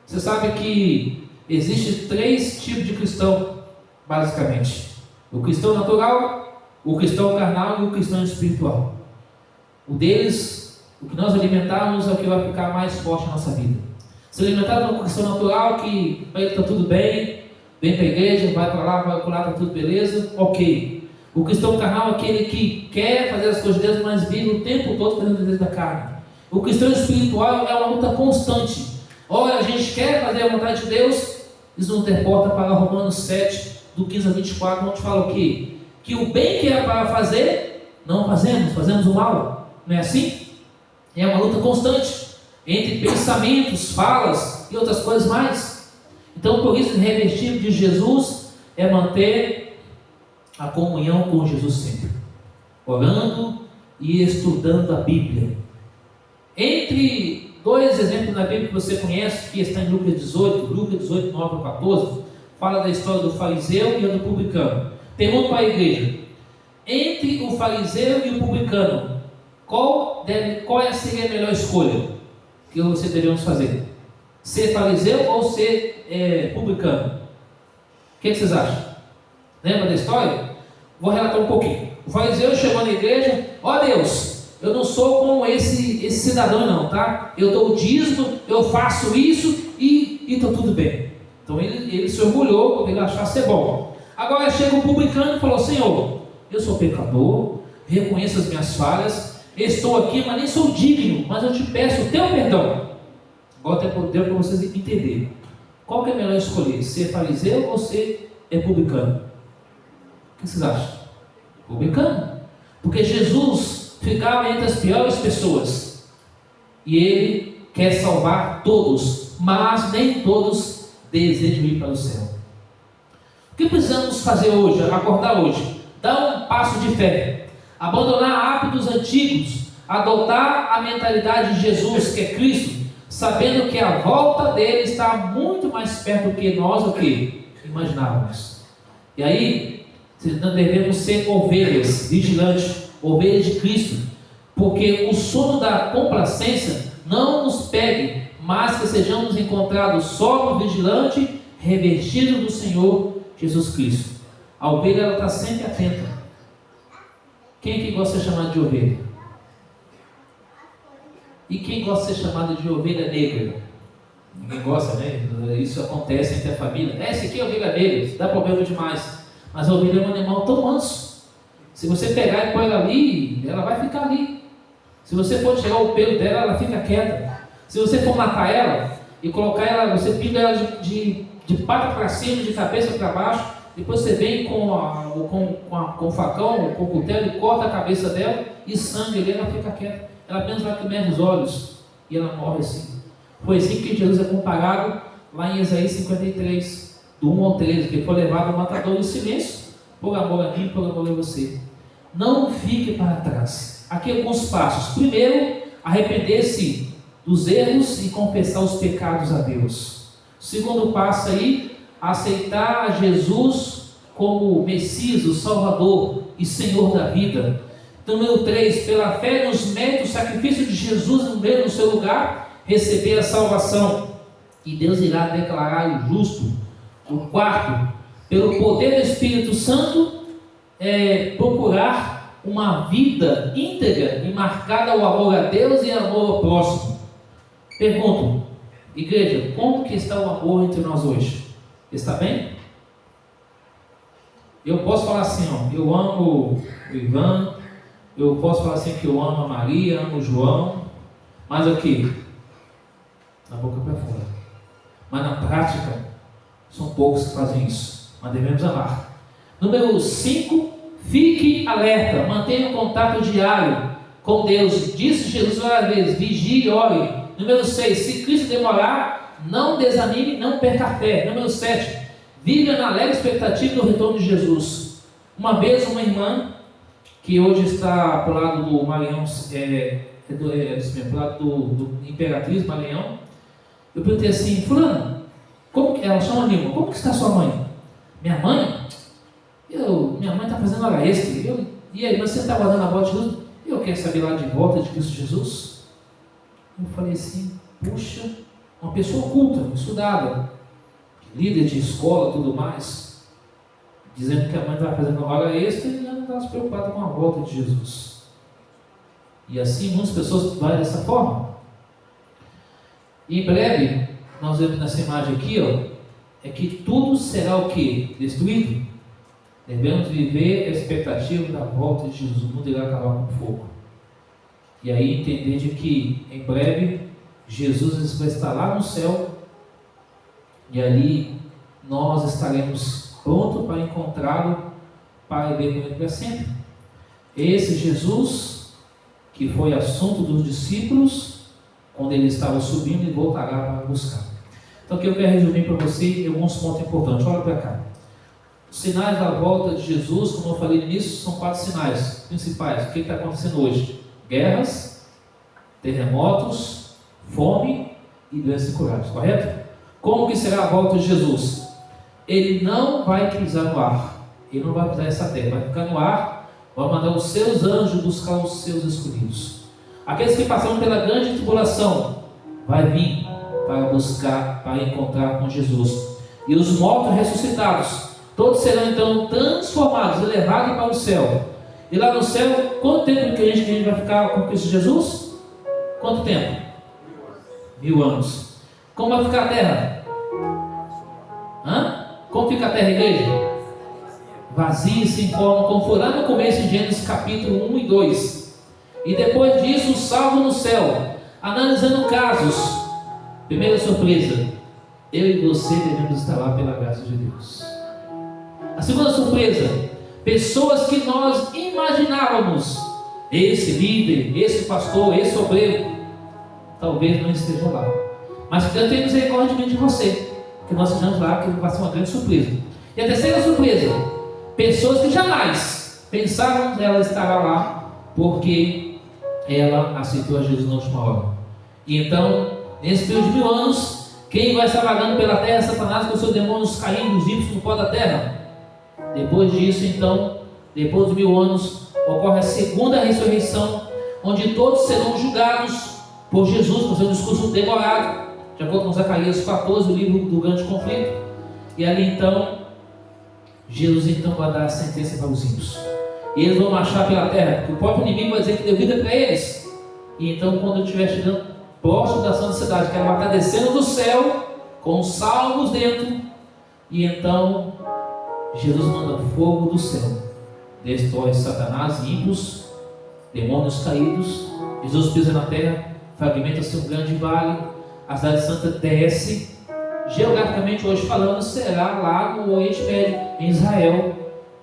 Você sabe que existe 3 tipos de cristão, basicamente: o cristão natural, o cristão carnal e o cristão espiritual. O deles, o que nós alimentarmos é o que vai ficar mais forte na nossa vida. Se alimentar de um cristão natural, que para ele está tudo bem, vem para a igreja, vai para lá, está tudo beleza, ok. O cristão carnal é aquele que quer fazer as coisas de Deus, mas vive o tempo todo fazendo o desejo da carne. O cristão espiritual é uma luta constante. Ora a gente quer fazer a vontade de Deus, isso não interporta para Romanos 7, do 15 a 24, onde fala o quê? Que o bem que é para fazer, não fazemos, fazemos o mal. Não é assim? É uma luta constante entre pensamentos, falas e outras coisas mais. Então, por isso, revestir de Jesus é manter a comunhão com Jesus sempre, orando e estudando a Bíblia. Entre 2 exemplos na Bíblia que você conhece, que está em Lucas 18, 9 a 14, fala da história do fariseu e do publicano. Pergunta para a igreja: entre o fariseu e o publicano, qual seria a melhor escolha que você deveríamos fazer? Ser fariseu ou ser publicano? O que vocês acham? Lembra da história? Vou relatar um pouquinho. O fariseu chegou na igreja: ó Deus, eu não sou como esse cidadão não, tá? Eu dou o dízimo, eu faço isso e está tudo bem. Então ele se orgulhou porque ele achava ser bom. Agora chega o publicano e falou: Senhor, eu sou pecador, reconheço as minhas falhas, estou aqui, mas nem sou digno, mas eu te peço o teu perdão. Agora deu para vocês entenderem. Qual que é melhor escolher? Ser fariseu ou ser publicano? O que vocês acham? Publicano. Porque Jesus ficava entre as piores pessoas. E Ele quer salvar todos, mas nem todos desejam ir para o céu. O que precisamos fazer hoje, acordar hoje? Dar um passo de fé. Abandonar hábitos antigos. Adotar a mentalidade de Jesus, que é Cristo, sabendo que a volta dele está muito mais perto do que nós, o que imaginávamos. E aí, nós devemos ser ovelhas, vigilantes, ovelhas de Cristo, porque o sono da complacência não nos pegue, mas que sejamos encontrados só no vigilante, revestido do Senhor Jesus Cristo. A ovelha, ela está sempre atenta. Quem que gosta de ser chamado de ovelha? E quem gosta de ser chamado de ovelha negra? Ninguém gosta, né? Isso acontece entre a família. Esse aqui é ovelha negra, dá problema demais. Mas a ovelha é um animal tão manso. Se você pegar e pôr ela ali, ela vai ficar ali. Se você for tirar o pelo dela, ela fica quieta. Se você for matar ela e colocar ela, você pinga ela de pata para cima, de cabeça para baixo, depois você vem com o facão, com o cutelo e corta a cabeça dela e sangue ali, ela fica quieta. Ela apenas vai comer os olhos e ela morre assim. Foi assim que Jesus é comparado lá em Isaías 53, do 1 ao 13, que foi levado ao matador em silêncio, por amor a mim, por amor a você. Não fique para trás. Aqui alguns passos. Primeiro, arrepender-se dos erros e confessar os pecados a Deus. Segundo passo aí, aceitar Jesus como Messias, o Salvador e Senhor da vida. Número 3, pela fé nos méritos do sacrifício de Jesus no seu lugar, receber a salvação. E Deus irá declarar o justo. O 4, pelo poder do Espírito Santo, procurar uma vida íntegra e marcada ao amor a Deus e amor ao próximo. Pergunto, igreja, como que está o amor entre nós hoje? Está bem? Eu posso falar assim, eu amo o Ivan, eu posso falar assim que eu amo a Maria, amo o João, mas aqui, na boca para fora. Mas na prática, são poucos que fazem isso, mas devemos amar. Número 5, fique alerta, mantenha um contato diário com Deus. Disse Jesus várias vezes, vigie e ore. Número 6, se Cristo demorar, não desanime, não perca a fé. Número 7, viva na alegre expectativa do retorno de Jesus. Uma vez uma irmã, que hoje está para o lado do Maranhão, para o lado do Imperatriz Maranhão, eu perguntei assim, fulano, como que ela chama Nilma, como que está sua mãe? Minha mãe? Minha mãe está fazendo hora extra. E aí, mas você está guardando a volta de Jesus? Eu quero saber lá de volta de Cristo Jesus. Eu falei assim, puxa, uma pessoa culta, estudada, líder de escola, tudo mais, dizendo que a mãe estava fazendo hora extra e ela não estava se preocupada com a volta de Jesus. E assim muitas pessoas vão dessa forma. E em breve, nós vemos nessa imagem aqui, é que tudo será o que? Destruído. Devemos viver a expectativa da volta de Jesus. O mundo irá acabar com fogo. E aí entender de que em breve Jesus vai estar lá no céu e ali nós estaremos prontos para encontrá-lo, para viver com ele para sempre. Esse Jesus que foi assunto dos discípulos quando ele estava subindo e voltará para buscar. Então aqui eu quero resumir para você alguns pontos importantes. Olha para cá. Os sinais da volta de Jesus, como eu falei no início, são 4 sinais principais. O que está acontecendo hoje? Guerras, terremotos, fome e doenças incuráveis, correto? Como que será a volta de Jesus? Ele não vai pisar no ar, ele não vai pisar essa terra, vai ficar no ar, vai mandar os seus anjos buscar os seus escolhidos. Aqueles que passaram pela grande tribulação, vai vir para buscar, para encontrar com Jesus. E os mortos ressuscitados, todos serão então transformados, elevados para o céu. E lá no céu, quanto tempo que a gente vai ficar com Cristo Jesus? Quanto tempo? 1000 anos. Como vai ficar a terra? Como fica a terra, igreja? Vazia, sem forma, como foi lá no começo de Gênesis capítulo 1 e 2. E depois disso, salvo no céu, analisando casos. Primeira surpresa, eu e você devemos estar lá pela graça de Deus. A segunda surpresa, pessoas que nós imaginávamos, esse líder, esse pastor, esse obreiro, talvez não estejam lá. Mas que eu tenho misericórdia de você, que nós estejamos lá, que vai ser uma grande surpresa. E a terceira surpresa, pessoas que jamais pensaram que ela estará lá, porque ela aceitou a Jesus na última hora. E então, nesse período de 1000 anos, quem vai estar vagando pela terra é Satanás com seus demônios caindo, os ímpios no pó da terra. Depois disso, então, depois de 1000 anos, ocorre a segunda ressurreição, onde todos serão julgados por Jesus, com seu discurso demorado, de acordo com Zacarias 14, o livro do grande conflito. E ali então, Jesus então vai dar a sentença para os ímpios. E eles vão marchar pela terra, porque o próprio inimigo vai dizer que deu vida para eles. E então, quando eu estiver chegando próximo da santa cidade, que ela vai estar descendo do céu, com os salvos dentro, e então Jesus manda fogo do céu, destrói Satanás, ímpios, demônios caídos. Jesus pisa na terra, fragmenta-se um grande vale, a cidade santa desce. Geograficamente, hoje falando, será lá no Oriente Médio, em Israel,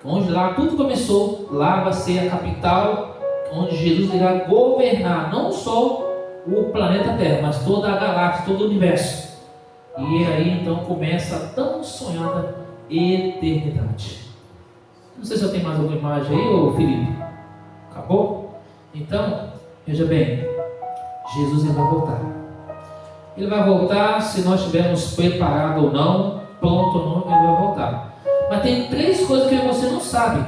onde lá tudo começou. Lá vai ser a capital, onde Jesus irá governar não só o planeta Terra, mas toda a galáxia, todo o universo. E aí então começa a tão sonhada eternidade. Não sei se eu tenho mais alguma imagem aí, ô Felipe. Acabou? Então, veja bem, Jesus ele vai voltar. Ele vai voltar se nós estivermos preparados ou não, pronto ou não, ele vai voltar. Mas tem 3 coisas que você não sabe,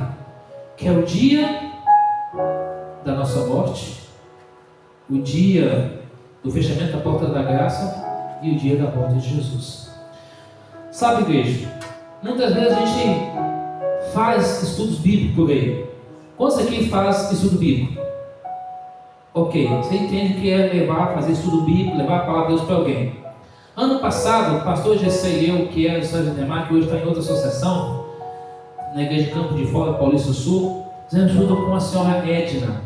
que é o dia da nossa morte, o dia do fechamento da porta da graça e o dia da volta de Jesus. Sabe, igreja, muitas vezes a gente faz estudos bíblicos por aí. Quantos aqui faz estudo bíblico? Ok, você entende que é fazer estudo bíblico, levar a palavra de Deus para alguém. Ano passado, o pastor Gessé e eu, que era do Estado de Ademar, que hoje está em outra associação, na igreja de Campo de Fora, Paulista Sul, fizemos estudo com a senhora Edna.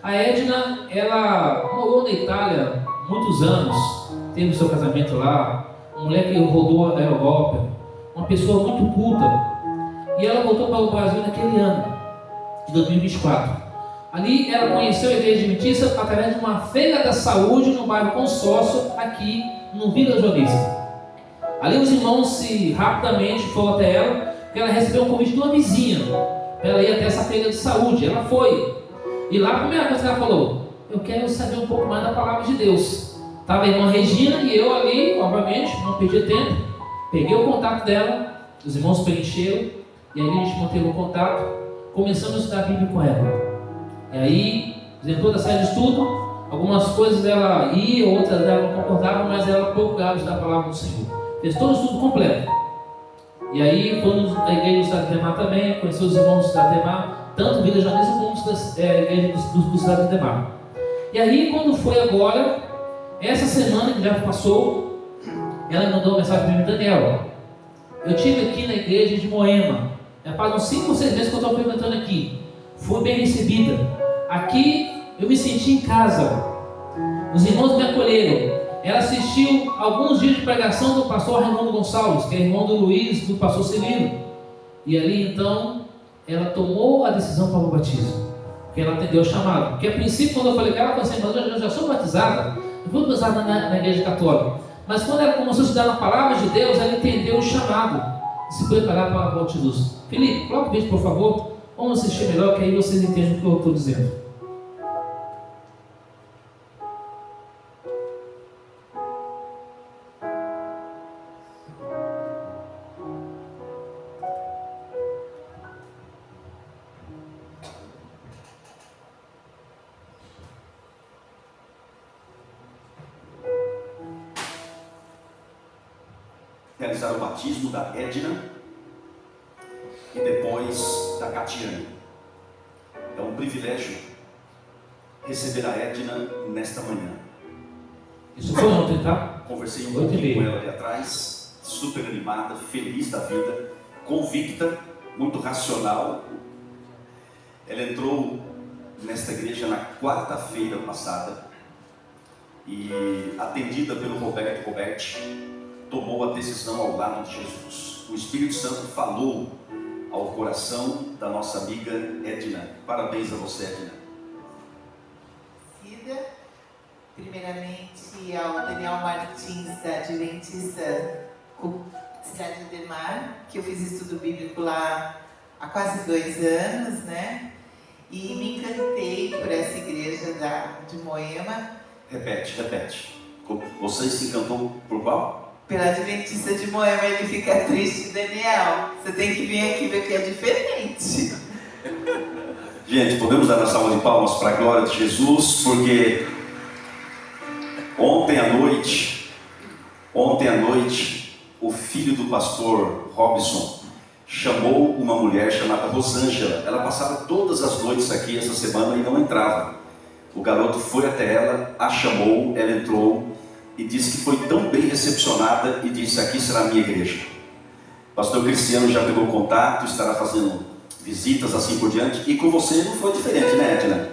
A Edna, ela morou na Itália muitos anos, teve o seu casamento lá, uma mulher que rodou a Europa, uma pessoa muito culta, e ela voltou para o Brasil naquele ano, de 2024. Ali ela conheceu a igreja adventista através de uma feira da saúde no bairro Consórcio, aqui no Vila Joanista. Ali os irmãos rapidamente foram até ela, porque ela recebeu um convite de uma vizinha, para ela ir até essa feira de saúde. Ela foi, e lá a primeira coisa que ela falou: eu quero saber um pouco mais da palavra de Deus. Estava a irmã Regina e eu ali, obviamente, não perdi tempo, peguei o contato dela, os irmãos preencheram, e aí a gente manteve o contato, começamos a estudar a Bíblia com ela. E aí, dentro da série de estudo, algumas coisas ela ia, outras ela não concordava, mas ela procurava estudar a palavra do Senhor. Fez todo o estudo completo. E aí, fomos na igreja do Estado de Ademar também, conheceu os irmãos do Estado de Ademar, tanto Vila Joanista como a igreja do Estado de Ademar. E aí, quando foi agora, essa semana que já passou, ela mandou uma mensagem para mim: Daniel, eu estive aqui na igreja de Moema, já faz uns 5 ou 6 meses que eu estou frequentando aqui. Fui bem recebida. Aqui eu me senti em casa. Os irmãos me acolheram. Ela assistiu alguns dias de pregação do pastor Raimundo Gonçalves, que é irmão do Luiz, do pastor Celino. E ali então, ela tomou a decisão para o batismo, porque ela atendeu o chamado. Porque a princípio, quando eu falei com ela, ela falou assim: mas eu já sou batizada, eu fui batizada na igreja católica. Mas quando ela começou a estudar a palavra de Deus, ela entendeu o chamado de se preparar para a volta de Jesus. Felipe, coloca o vídeo, por favor. Vamos assistir melhor, que aí vocês entendem o que eu estou dizendo. Realizar o batismo da Edna e depois da Catiane. É um privilégio receber a Edna nesta manhã. Isso foi ontem, tá? Conversei um 8h30. pouquinho com ela ali atrás, super animada, feliz da vida, convicta, muito racional. Ela entrou nesta igreja na quarta-feira passada e, atendida pelo Roberti, tomou a decisão ao lado de Jesus. O Espírito Santo falou ao coração da nossa amiga Edna. Parabéns a você, Edna. Primeiramente ao Daniel Martins, da Adventista Cidade de Ademar, que eu fiz estudo bíblico lá há quase 2 anos, né? E me encantei por essa igreja de Moema. Repete. Você se encantou por qual? Pela Adventista de Moema. Ele fica triste, Daniel. Você tem que vir aqui ver que é diferente. Gente, podemos dar uma salva de palmas para a glória de Jesus, porque ontem à noite, o filho do pastor Robson chamou uma mulher chamada Rosângela. Ela passava todas as noites aqui essa semana e não entrava. O garoto foi até ela, a chamou, ela entrou e disse que foi tão bem recepcionada e disse: aqui será a minha igreja. O pastor Cristiano já pegou contato, estará fazendo visitas assim por diante. E com você não foi diferente, né, Edna?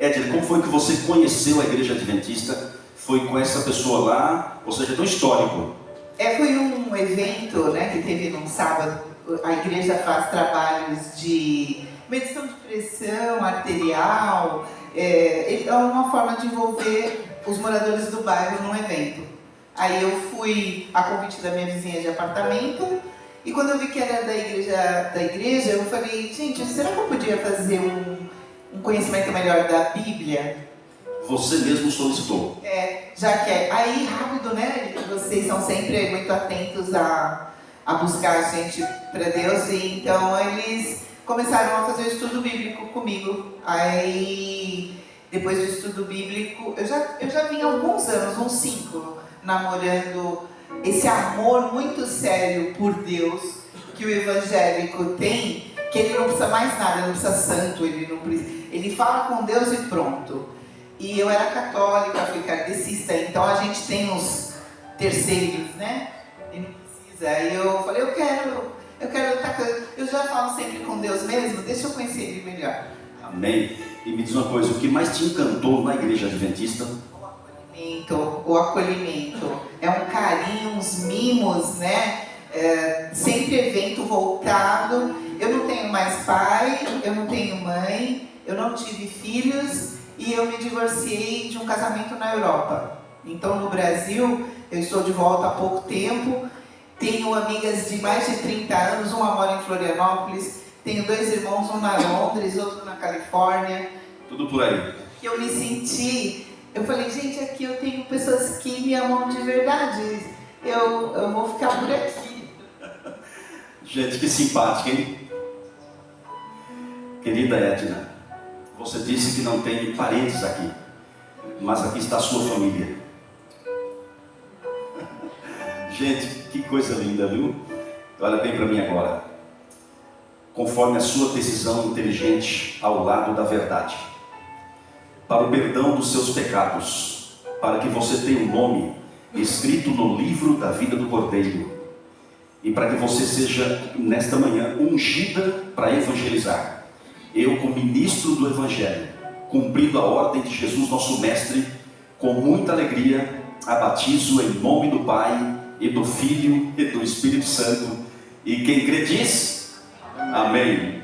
Edna, como foi que você conheceu a igreja adventista? Foi com essa pessoa lá, ou seja, tão histórico. Foi um evento, né, que teve num sábado. A igreja faz trabalhos de medição de pressão arterial. É uma forma de envolver os moradores do bairro num evento. Aí eu fui a convite da minha vizinha de apartamento. E quando eu vi que era da igreja, eu falei: gente, será que eu podia fazer um conhecimento melhor da Bíblia? Você mesmo solicitou. Já que aí rápido, né? Vocês são sempre muito atentos a buscar gente para Deus. E então eles começaram a fazer o estudo bíblico comigo. Aí depois do estudo bíblico, eu já vinha há alguns anos, uns 5, namorando esse amor muito sério por Deus que o evangélico tem, que ele não precisa mais nada, ele não precisa santo, ele fala com Deus e pronto. E eu era católica, fui kardecista, então a gente tem uns terceiros, né? E não precisa. Aí eu falei: eu quero, eu já falo sempre com Deus mesmo, deixa eu conhecer Ele melhor. Amém. E me diz uma coisa, o que mais te encantou na igreja adventista? O acolhimento, é um carinho, uns mimos, né? Sempre evento voltado. Eu não tenho mais pai, eu não tenho mãe, eu não tive filhos e eu me divorciei de um casamento na Europa. Então no Brasil, eu estou de volta há pouco tempo, tenho amigas de mais de 30 anos, uma mora em Florianópolis, tenho 2 irmãos, um na Londres, outro na Califórnia. Tudo por aí. Eu me senti... Eu falei: gente, aqui eu tenho pessoas que me amam de verdade. Eu vou ficar por aqui. Gente, que simpática, hein? Querida Edna, você disse que não tem parentes aqui, mas aqui está a sua família. Gente, que coisa linda, viu? Olha bem para mim agora. Conforme a sua decisão inteligente ao lado da verdade, para o perdão dos seus pecados, para que você tenha um nome escrito no livro da vida do Cordeiro, e para que você seja, nesta manhã, ungida para evangelizar. Eu, como ministro do Evangelho, cumprindo a ordem de Jesus, nosso Mestre, com muita alegria, a batizo em nome do Pai, e do Filho, e do Espírito Santo. E quem crê diz: amém.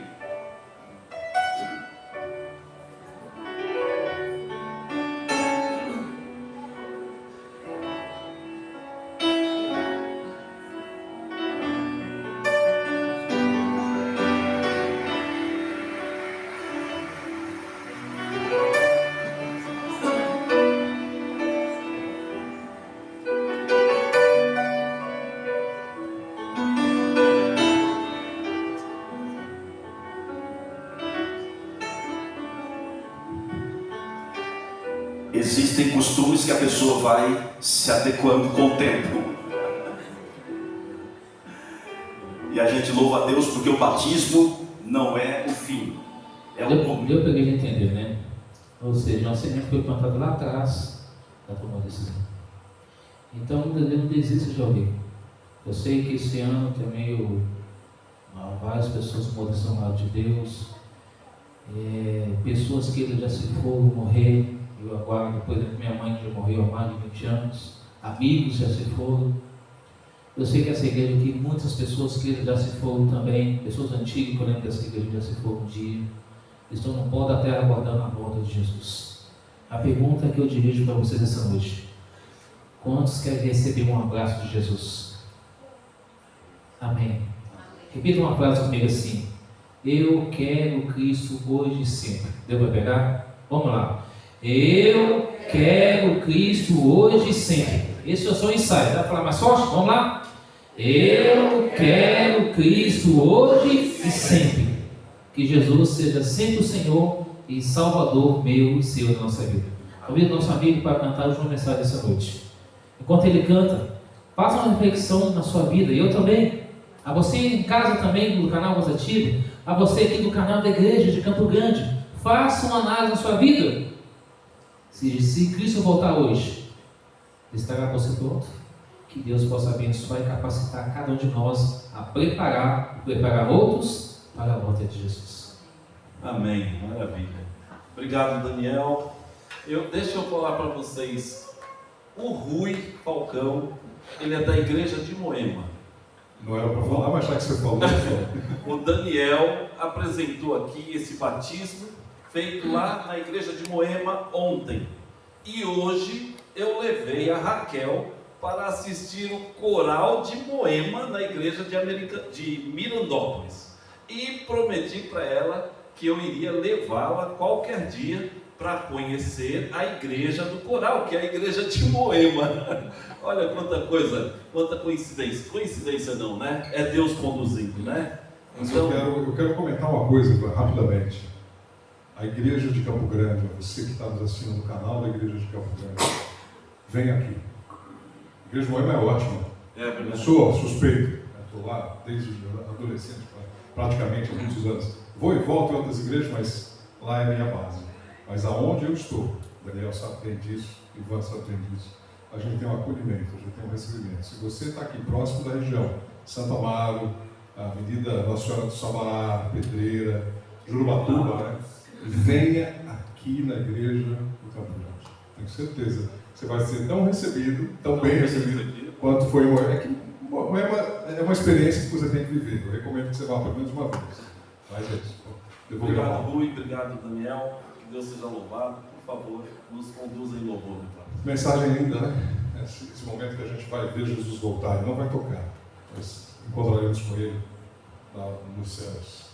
Existem costumes que a pessoa vai se adequando com o tempo. E a gente louva a Deus porque o batismo não é o fim. Deu para a igreja entender, né? Ou seja, uma semente foi plantada lá atrás da tomada de decisão. Então, não desista de alguém. Eu sei que esse ano também várias pessoas com decisão ao lado de Deus, pessoas que já se foram morrer. Eu aguardo, por exemplo, minha mãe já morreu há mais de 20 anos, amigos já se foram. Eu sei que essa igreja aqui, muitas pessoas que já se foram também, pessoas antigas que eu lembro dessa igreja já se foram um dia, estão no pó da terra aguardando a volta de Jesus. A pergunta que eu dirijo para vocês essa noite: quantos querem receber um abraço de Jesus? Amém. Repita uma frase comigo assim: eu quero Cristo hoje e sempre. Deu para pegar? Vamos lá. Eu quero Cristo hoje e sempre. Esse é o seu ensaio. Dá para falar mais forte? Vamos lá. Eu quero Cristo hoje e sempre. Que Jesus seja sempre o Senhor e Salvador meu e seu na nossa vida. Convido nosso amigo para cantar uma mensagem essa noite. Enquanto ele canta, faça uma reflexão na sua vida. E eu também. A você em casa também, do canal Voz Ativa. A você aqui do canal da Igreja de Campo Grande. Faça uma análise na sua vida. Se Cristo voltar hoje, estará você pronto? Que Deus possa abençoar e capacitar cada um de nós a preparar outros para a volta de Jesus. Amém, maravilha. Obrigado, Daniel. Deixa eu falar para vocês. O Rui Falcão, ele é da igreja de Moema. Não era para falar, mas já que você falou, O Daniel apresentou aqui esse batismo feito lá na igreja de Moema ontem. E hoje eu levei a Raquel para assistir o coral de Moema na igreja de Mirandópolis. E prometi para ela que eu iria levá-la qualquer dia para conhecer a igreja do coral, que é a igreja de Moema. Olha quanta coisa, quanta coincidência. Coincidência não, né? É Deus conduzindo, né? Mas Então, eu quero comentar uma coisa rapidamente. A igreja de Campo Grande, você que está nos assistindo no canal da igreja de Campo Grande, vem aqui. A igreja de Moema é ótima. Eu sou suspeito. Estou lá desde adolescente, praticamente há muitos anos. Vou e volto em outras igrejas, mas lá é a minha base. Mas aonde eu estou, Daniel sabe disso, Ivan sabe disso, a gente tem um acolhimento, a gente tem um recebimento. Se você está aqui próximo da região, Santo Amaro, a Avenida Nossa Senhora do Sabará, Pedreira, Jurubatuba, né? Venha aqui na igreja do Campo Grande. Tenho certeza que você vai ser tão recebido, tão bem recebido, quanto foi Moema. É que Moema é uma experiência que você tem que viver. Eu recomendo que você vá pelo menos uma vez. Mas é isso. Obrigado, Rui. Obrigado, Daniel. Que Deus seja louvado. Por favor, nos conduza em louvor. Mensagem linda, né? Esse momento que a gente vai ver Jesus voltar. Ele não vai tocar, mas encontraremos com Ele lá nos céus.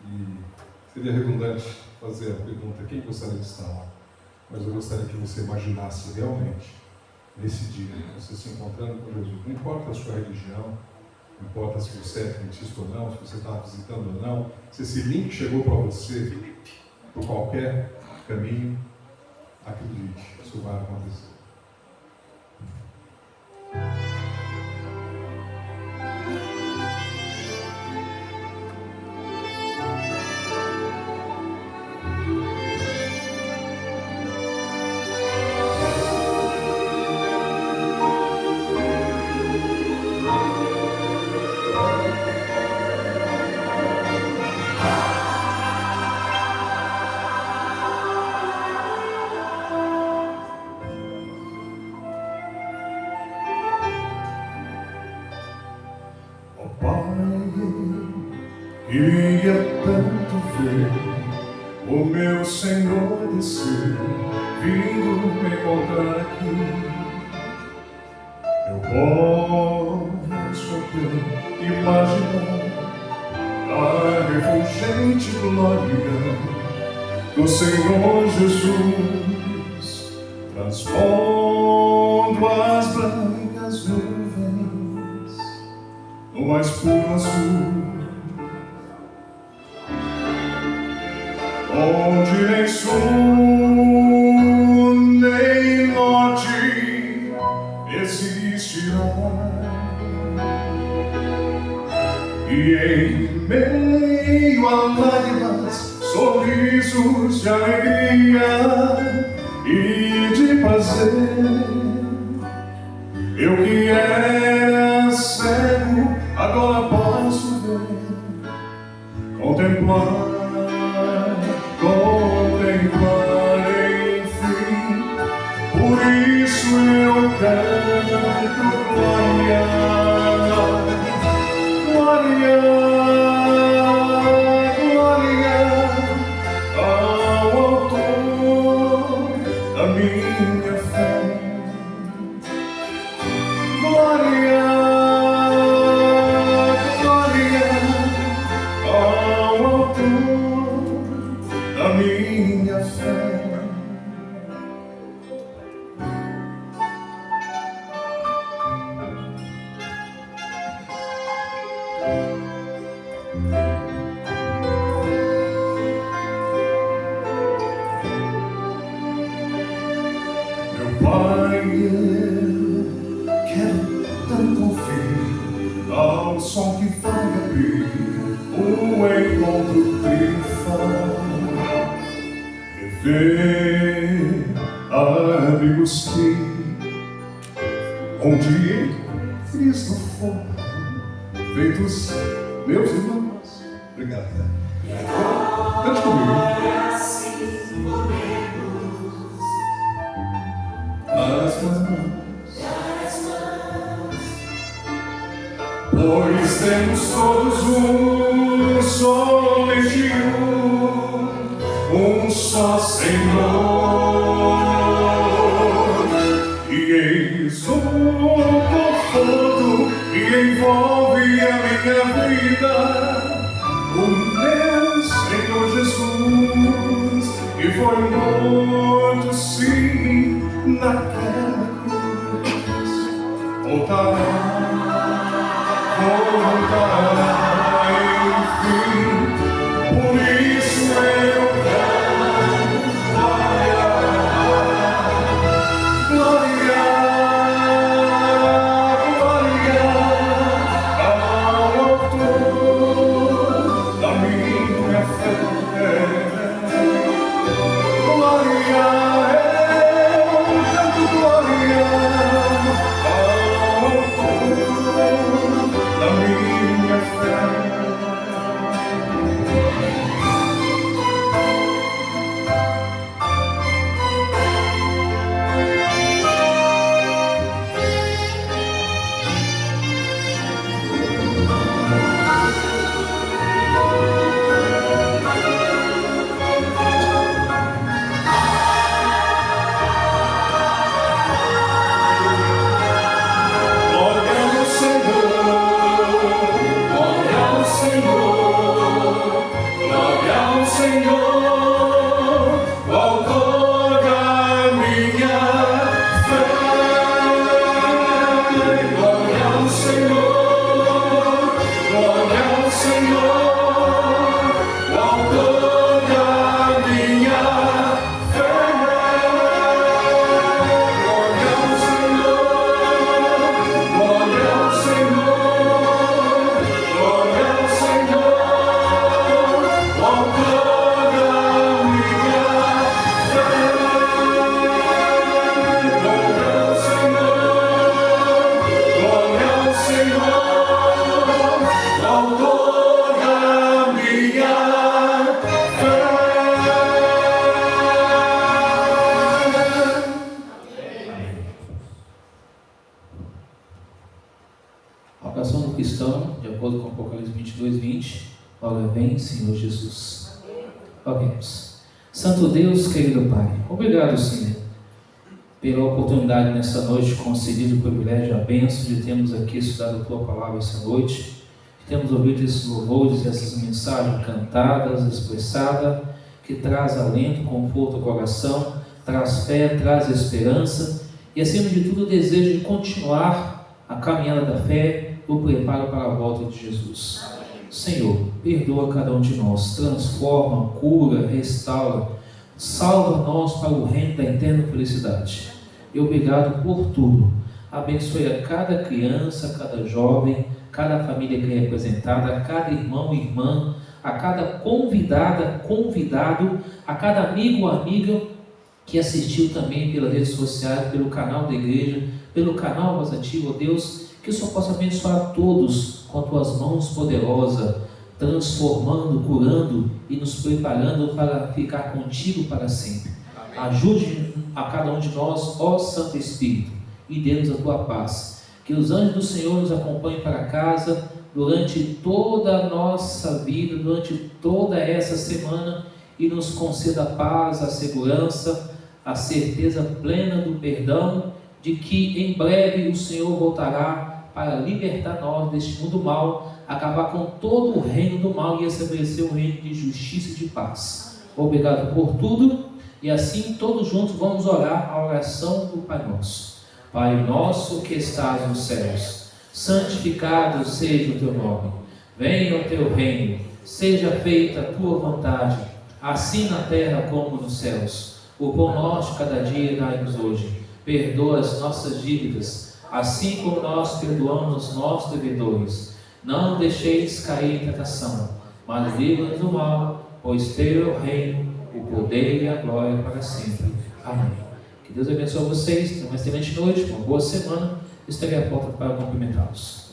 E seria redundante fazer a pergunta: quem gostaria de estar lá? Mas eu gostaria que você imaginasse realmente, nesse dia, você se encontrando com Jesus. Não importa a sua religião, não importa se você é adventista ou não, se você está visitando ou não, se esse link chegou para você por qualquer caminho, acredite, isso vai acontecer. Queria tanto ver o meu Senhor descer, vindo me encontrar aqui. Eu posso até imaginar a refulgente glória do Senhor Jesus, transpondo as brancas nuvens no mais puro azul, onde nem sul nem norte existirá, e em meio a lágrimas sorrisos de alegria e de prazer. Eu que era cego, agora posso ver, contemplar, enfim. Por isso eu canto glória, glória, glória ao autor da minha fé. Glória, glória ao autor da minha fé. Meu Pai, quero tanto ouvir ao som que vai abrir o encontro triunfal, rever amigos que onde em Cristo foram feitos meus irmãos. Obrigado. Cante comigo. As mãos, pois temos todos somente um só Senhor, e eis o conforto que envolve a minha vida, o meu Senhor Jesus, que foi morto sim naquela cruz, voltará, enfim. Por isso eu canto glória, glória, glória ao autor da minha fé. Glória, eu canto glória ao autor da minha fé. A oração do cristão, de acordo com Apocalipse 22:20, ora vem, Senhor Jesus. Oremos. Santo Deus, querido Pai, obrigado, Senhor, pela oportunidade nessa noite, concedido o privilégio, a bênção de termos aqui estudado a Tua Palavra essa noite, de termos ouvido esses louvores, essas mensagens cantadas, expressadas, que traz alento, conforto ao coração, traz fé, traz esperança e, acima de tudo, o desejo de continuar a caminhada da fé, o preparo para a volta de Jesus. Senhor, perdoa cada um de nós, transforma, cura, restaura, salva nós para o reino da eterna felicidade. E obrigado por tudo. Abençoe a cada criança, cada jovem, cada família que é representada, a cada irmão e irmã, a cada convidada, convidado, a cada amigo ou amiga que assistiu também pelas redes sociais, pelo canal da igreja, pelo canal Voz Ativa, ó Deus, que o Senhor possa abençoar a todos com as tuas mãos poderosas, transformando, curando e nos preparando para ficar contigo para sempre. Amém. Ajude a cada um de nós, ó Santo Espírito, e dê-nos a tua paz. Que os anjos do Senhor nos acompanhem para casa durante toda a nossa vida, durante toda essa semana, e nos conceda a paz, a segurança, a certeza plena do perdão, de que em breve o Senhor voltará para libertar nós deste mundo mal, acabar com todo o reino do mal e estabelecer um reino de justiça e de paz. Obrigado por tudo, e assim todos juntos vamos orar a oração do Pai Nosso. Pai nosso que estás nos céus, santificado seja o teu nome. Venha o teu reino, seja feita a tua vontade, assim na terra como nos céus. O pão nosso cada dia dai-nos hoje. Perdoa as nossas dívidas, assim como nós perdoamos os nossos devedores. Não deixeis cair em tentação, mas livra-nos do mal, pois teu é o reino, o poder e a glória para sempre. Amém. Que Deus abençoe vocês, tenham uma excelente noite, uma boa semana. Estarei à porta para cumprimentá-los.